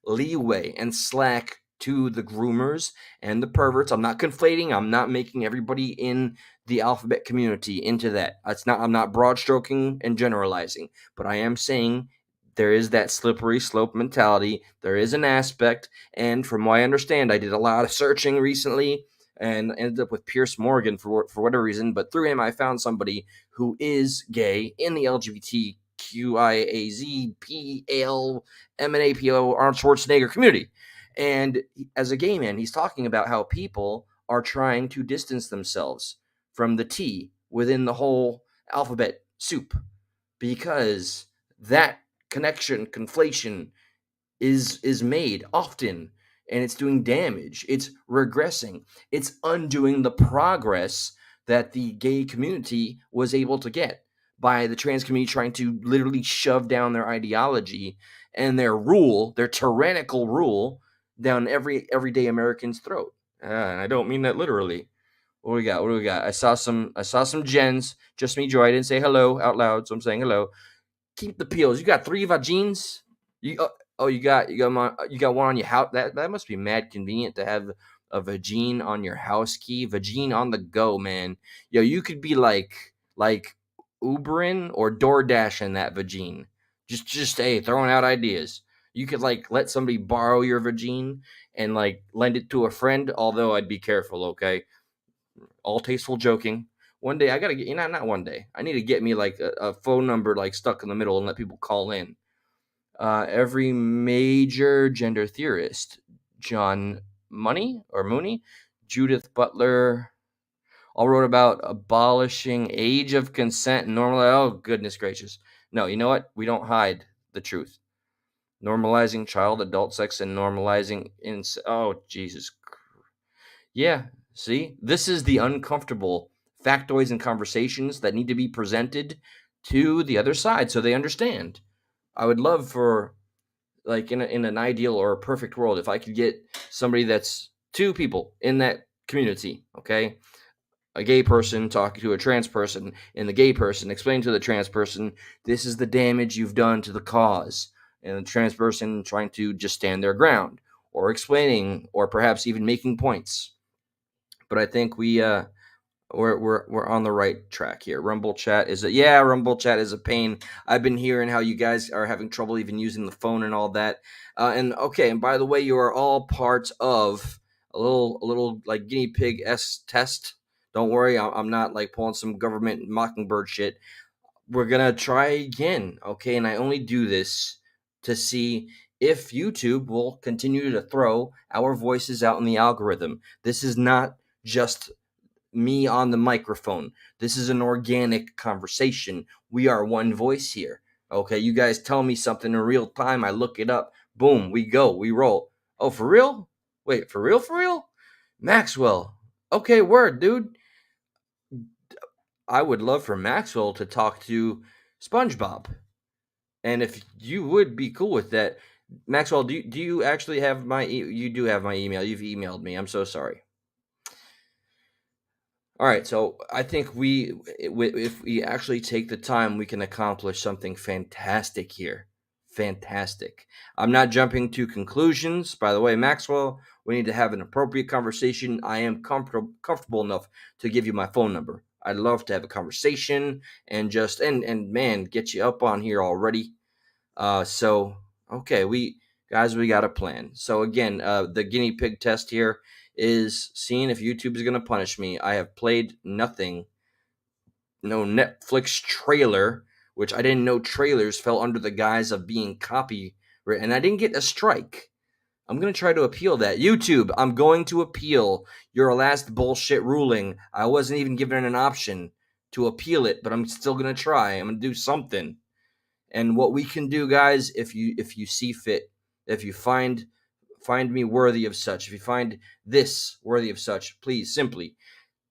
leeway and slack to the groomers and the perverts. I'm not conflating. I'm not making everybody in the alphabet community into that. I'm not broad stroking and generalizing, but I am saying there is that slippery slope mentality. There is an aspect, and from what I understand, I did a lot of searching recently and ended up with Pierce Morgan for whatever reason, but through him I found somebody who is gay in the LGBTQIAZPLMNAPO Arnold Schwarzenegger community. And as a gay man, he's talking about how people are trying to distance themselves from the T within the whole alphabet soup because that connection, conflation is made often, and it's doing damage. It's regressing. It's undoing the progress that the gay community was able to get by the trans community trying to literally shove down their ideology and their rule, their tyrannical rule, down every everyday American's throat. And I don't mean that literally. What do we got? What do we got? I saw some gens. Just me, Joy. I didn't say hello out loud, so I'm saying hello. Keep the peels. You got 3 vagines. You got one on your house. That must be mad convenient to have a vagine on your house key. Vagine on the go, man. Yo, you could be like Uberin or DoorDash in that vagine. Just hey, throwing out ideas. You could like let somebody borrow your vagine and like lend it to a friend. Although I'd be careful, okay? All tasteful joking. One day I gotta get not one day. I need to get me like a phone number like stuck in the middle and let people call in. Every major gender theorist, John Mooney, Judith Butler, all wrote about abolishing age of consent and normal. Oh goodness gracious! No, you know what? We don't hide the truth. Normalizing child adult sex and normalizing oh Jesus. Yeah, see, this is the uncomfortable factoids and conversations that need to be presented to the other side so they understand. I would love for, like, in an ideal or a perfect world, if I could get somebody that's 2 people in that community, okay? A gay person talking to a trans person, and the gay person explaining to the trans person, this is the damage you've done to the cause, and the trans person trying to just stand their ground, or explaining, or perhaps even making points. But I think we're on the right track here. Rumble chat is a pain. I've been hearing how you guys are having trouble even using the phone and all that. And okay, and by the way, you are all part of a little like guinea pig test. Don't worry, I'm not like pulling some government mockingbird shit. We're gonna try again, okay? And I only do this to see if YouTube will continue to throw our voices out in the algorithm. This is not just me on the microphone. This is an organic conversation. We are one voice here. Okay, you guys tell me something in real time. I look it up. Boom, we go, we roll. Oh, for real? Wait, for real? For real? Maxwell. Okay, word, dude. I would love for Maxwell to talk to SpongeBob. And if you would be cool with that, Maxwell, do you actually have you do have my email. You've emailed me. I'm so sorry. All right, so I think if we actually take the time, we can accomplish something fantastic here. Fantastic. I'm not jumping to conclusions. By the way, Maxwell, we need to have an appropriate conversation. I am comfortable enough to give you my phone number. I'd love to have a conversation and just and man, get you up on here already. So okay, we got a plan. So again, the guinea pig test here is seeing if YouTube is going to punish me. I have played nothing, no Netflix trailer, which I didn't know trailers fell under the guise of being copyright, and I didn't get a strike. I'm going to try to appeal that. YouTube, I'm going to appeal your last bullshit ruling. I wasn't even given an option to appeal it, but I'm still going to try. I'm going to do something. And what we can do, guys, if you see fit, if you find me worthy of such, if you find this worthy of such, please simply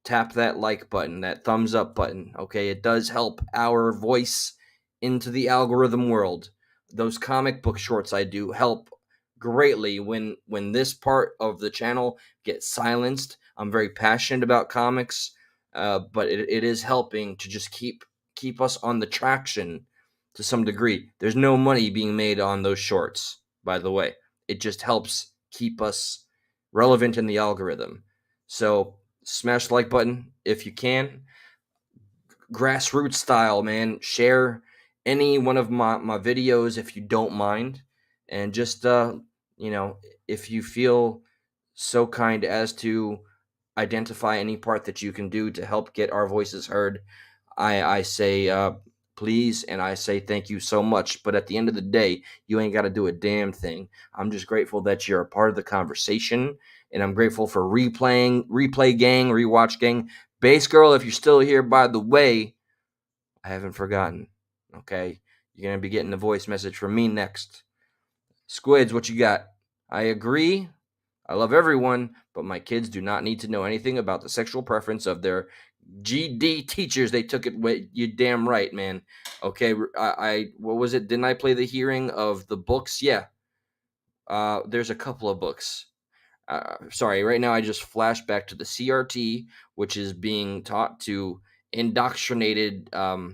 tap that like button, that thumbs up button. Okay, it does help our voice into the algorithm world. Those comic book shorts I do help greatly when this part of the channel gets silenced. I'm very passionate about comics, but it is helping to just keep us on the traction to some degree. There's no money being made on those shorts, by the way. It just helps keep us relevant in the algorithm. So smash the like button if you can. Grassroots style, man. Share any one of my videos if you don't mind. And just, if you feel so kind as to identify any part that you can do to help get our voices heard, I say please, and I say thank you so much. But at the end of the day, you ain't got to do a damn thing. I'm just grateful that you're a part of the conversation, and I'm grateful for replay gang, rewatch gang. Base girl, if you're still here, by the way, I haven't forgotten. Okay, You're going to be getting a voice message from me next. Squids, what you got? I agree. I love everyone, but my kids do not need to know anything about the sexual preference of their GD teachers. They took it way, you damn right, man. Okay, I what was it? Didn't I play the hearing of the books? Yeah. There's a couple of books. Sorry, right now I just flashed back to the CRT, which is being taught to indoctrinated. I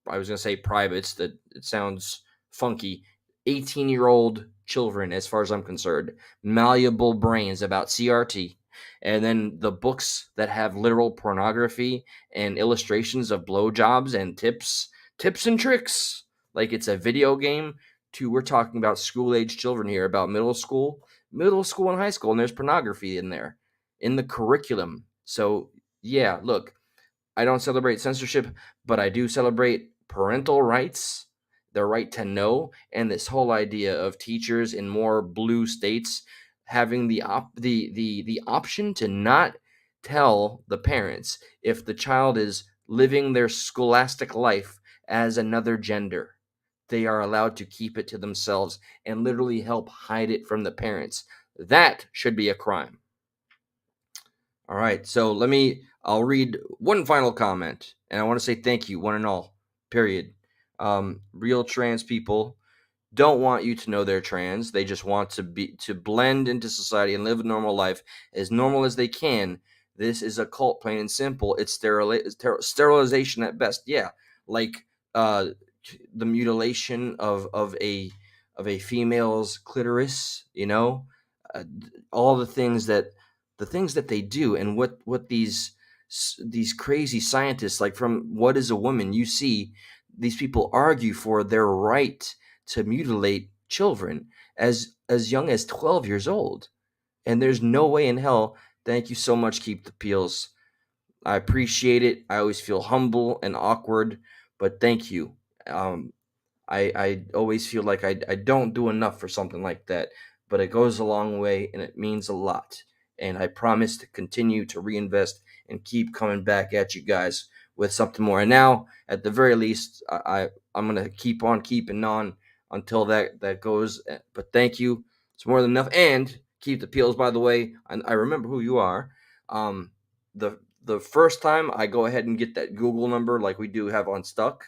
was gonna say privates. That it sounds funky. 18-year-old children, as far as I'm concerned, malleable brains about CRT, and then the books that have literal pornography and illustrations of blowjobs and tips and tricks, like it's a video game. We're talking about school-age children here, about middle school and high school, and there's pornography in there in the curriculum. So yeah, look, I don't celebrate censorship, but I do celebrate parental rights, the right to know, and this whole idea of teachers in more blue states having the option to not tell the parents if the child is living their scholastic life as another gender. They are allowed to keep it to themselves and literally help hide it from the parents. That should be a crime. All right, so I'll read one final comment, and I want to say thank you, one and all, period. Real trans people don't want you to know they're trans. They just want to blend into society and live a normal life as normal as they can. This is a cult, plain and simple. It's sterilization at best. Yeah, like uh, the mutilation of a female's clitoris. All the things that they do, and what these crazy scientists, like from What Is a Woman, you see these people argue for their right to mutilate children as young as 12 years old, and there's no way in hell. Thank you so much, Keep the Peels. I appreciate it. I always feel humble and awkward, but thank you. um, I always feel like I don't do enough for something like that, but it goes a long way and it means a lot. And I promise to continue to reinvest and keep coming back at you guys with something more. And now, at the very least, I'm gonna keep on keeping on until that goes. But thank you. It's more than enough. And Keep the Peels, by the way. I remember who you are. Um, the first time I go ahead and get that Google number like we do have on Stuck,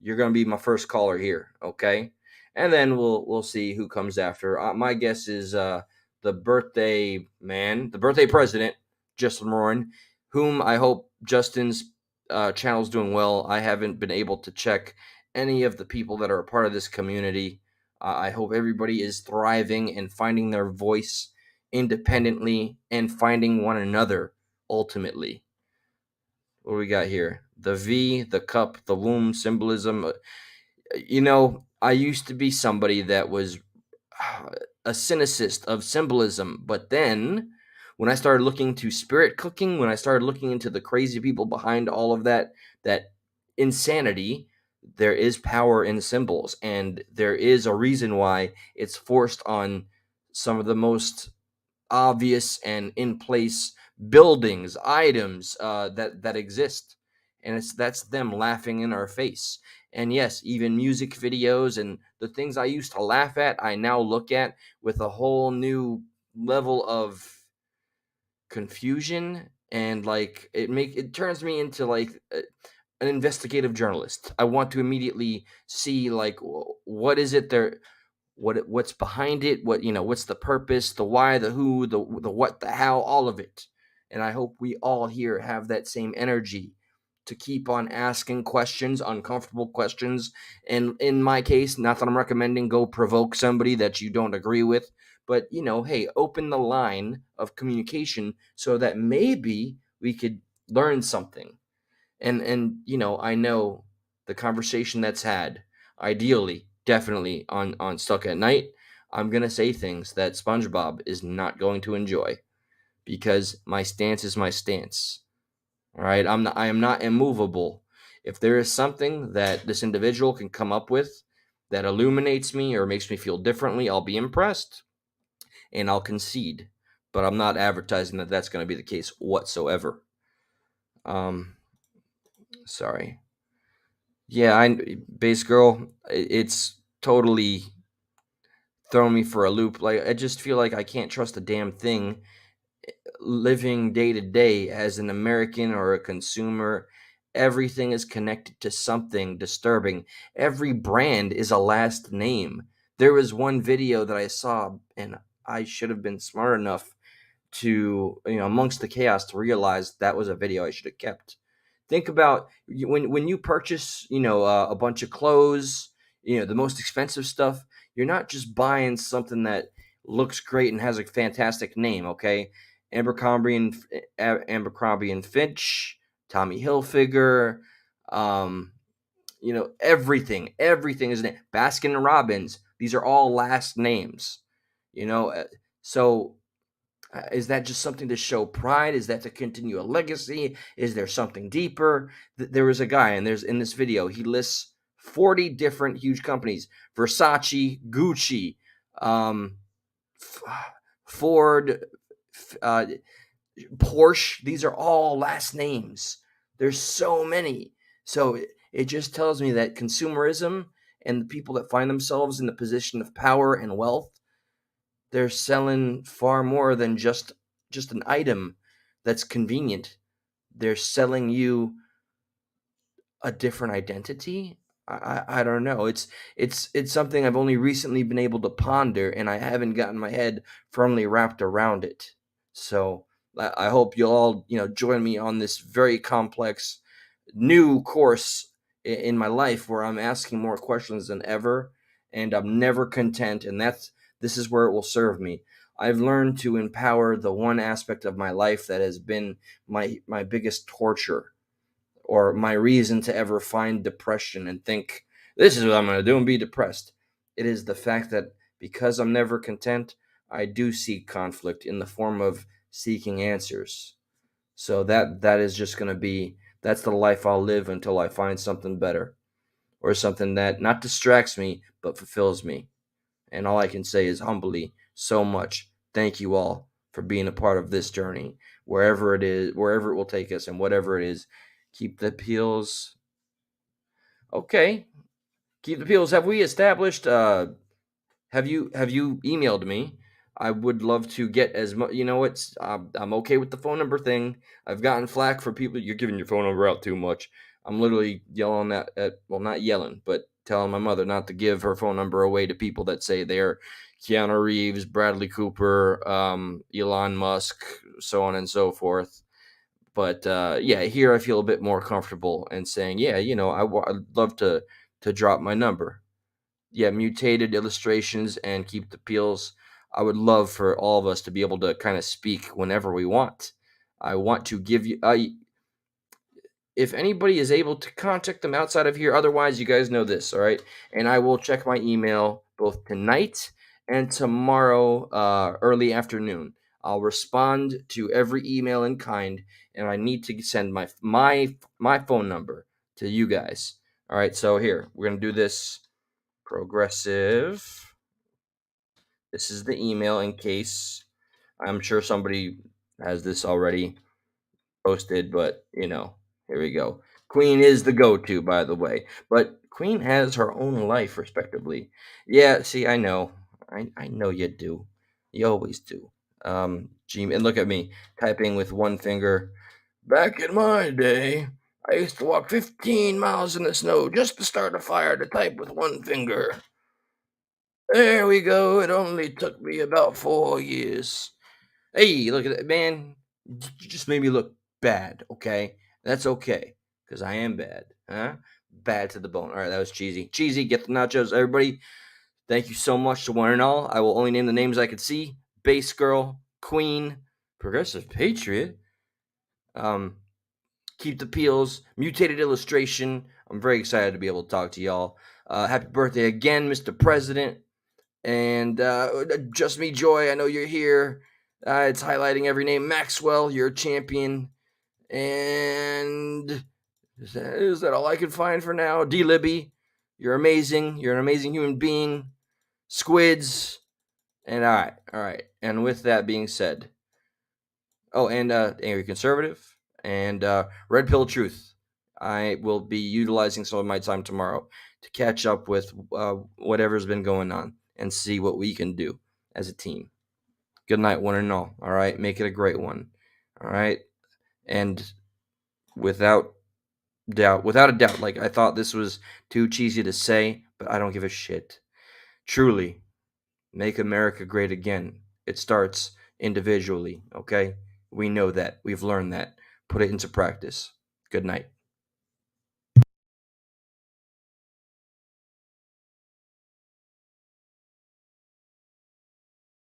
you're going to be my first caller here, okay? And then we'll see who comes after. My guess is the birthday president, Justin Roaring, whom I hope Justin's channel's doing well. I haven't been able to check any of the people that are a part of this community. I hope everybody is thriving and finding their voice independently and finding one another ultimately. What do we got here? The V, the cup, the womb symbolism. I used to be somebody that was a cynicist of symbolism, but then when I started looking to spirit cooking, when I started looking into the crazy people behind all of that insanity, there is power in symbols, and there is a reason why it's forced on some of the most obvious and in place buildings, items that exist, and that's them laughing in our face. And yes, even music videos and the things I used to laugh at, I now look at with a whole new level of confusion, and like it turns me into like an investigative journalist. I want to immediately see like what is it there, what's behind it, what's the purpose, the why, the who, the what, the how, all of it. And I hope we all here have that same energy to keep on asking questions, uncomfortable questions. And in my case, not that I'm recommending go provoke somebody that you don't agree with, but hey, open the line of communication so that maybe we could learn something. And I know the conversation that's had, ideally, definitely on Stuck at Night, I'm gonna say things that SpongeBob is not going to enjoy, because my stance is my stance. All right, I am not immovable. If there is something that this individual can come up with that illuminates me or makes me feel differently, I'll be impressed and I'll concede. But I'm not advertising that that's going to be the case whatsoever. Sorry. Yeah, Base Girl, it's totally thrown me for a loop. Like, I just feel like I can't trust a damn thing living day to day as an American or a consumer. Everything is connected to something disturbing. Every brand is a last name. There was one video that I saw, and I should have been smart enough to, amongst the chaos, to realize that was a video I should have kept. Think about when you purchase, a bunch of clothes, the most expensive stuff. You're not just buying something that looks great and has a fantastic name. Okay, Abercrombie and Fitch, Tommy Hilfiger, um, everything is name. Baskin and Robbins. These are all last names. So is that just something to show pride? Is that to continue a legacy? Is there something deeper? There was a guy, and there's in this video, he lists 40 different huge companies: Versace, Gucci, um, Ford, uh, Porsche. These are all last names. There's so many. So it just tells me that consumerism and the people that find themselves in the position of power and wealth, they're selling far more than just an item that's convenient. They're selling you a different identity. I don't know. It's something I've only recently been able to ponder, and I haven't gotten my head firmly wrapped around it. So I hope you'll all join me on this very complex new course in my life, where I'm asking more questions than ever, and I'm never content. And this is where it will serve me. I've learned to empower the one aspect of my life that has been my biggest torture, or my reason to ever find depression and think this is what I'm going to do and be depressed. It is the fact that because I'm never content, I do seek conflict in the form of seeking answers. So that is just going to be, that's the life I'll live until I find something better, or something that not distracts me but fulfills me. And all I can say is humbly, so much thank you all for being a part of this journey, wherever it will take us, and whatever it is. Keep the peels. Okay. Keep the peels. Have we established have you emailed me? I would love to get as much. You know what? I'm okay with the phone number thing. I've gotten flack for people. You're giving your phone number out too much. I'm literally yelling well, not yelling, but telling my mother not to give her phone number away to people that say they're Keanu Reeves, Bradley Cooper, Elon Musk, so on and so forth. But yeah, here I feel a bit more comfortable and saying, yeah, I'd love to drop my number. Yeah, mutated illustrations and keep the peels. I would love for all of us to be able to kind of speak whenever we want. I want to give you, if anybody is able to contact them outside of here, otherwise, you guys know this, all right? And I will check my email both tonight and tomorrow, early afternoon. I'll respond to every email in kind, and I need to send my phone number to you guys. All right, so here we're gonna do this. Progressive. This is the email, in case I'm sure somebody has this already posted, but here we go. Queen is the go-to, by the way, but Queen has her own life, respectively. Yeah, see, I know, I know you do, you always do. And look at me typing with one finger. Back in my day, I used to walk 15 miles in the snow just to start a fire to type with one finger. There we go. It only took me about 4 years. Hey, look at that, man. You just made me look bad, okay? That's okay, because I am bad, huh? Bad to the bone. All right, that was cheesy. Cheesy, get the nachos, everybody. Thank you so much to one and all. I will only name the names I could see. Base Girl, Queen, Progressive Patriot, Keep the Peels, Mutated Illustration. I'm very excited to be able to talk to y'all. Happy birthday again, Mr. President. And Just Me Joy, I know you're here. It's highlighting every name. Maxwell, you're a champion. And is that all I can find for now? D. Libby, you're amazing. You're an amazing human being. Squids. And all right. And with that being said, and Angry Conservative and Red Pill Truth. I will be utilizing some of my time tomorrow to catch up with whatever's been going on and see what we can do as a team. Good night, one and all. All right, make it a great one. All right, and without a doubt, like, I thought this was too cheesy to say, but I don't give a shit. Truly, make America great again. It starts individually, okay? We know that. We've learned that. Put it into practice. Good night.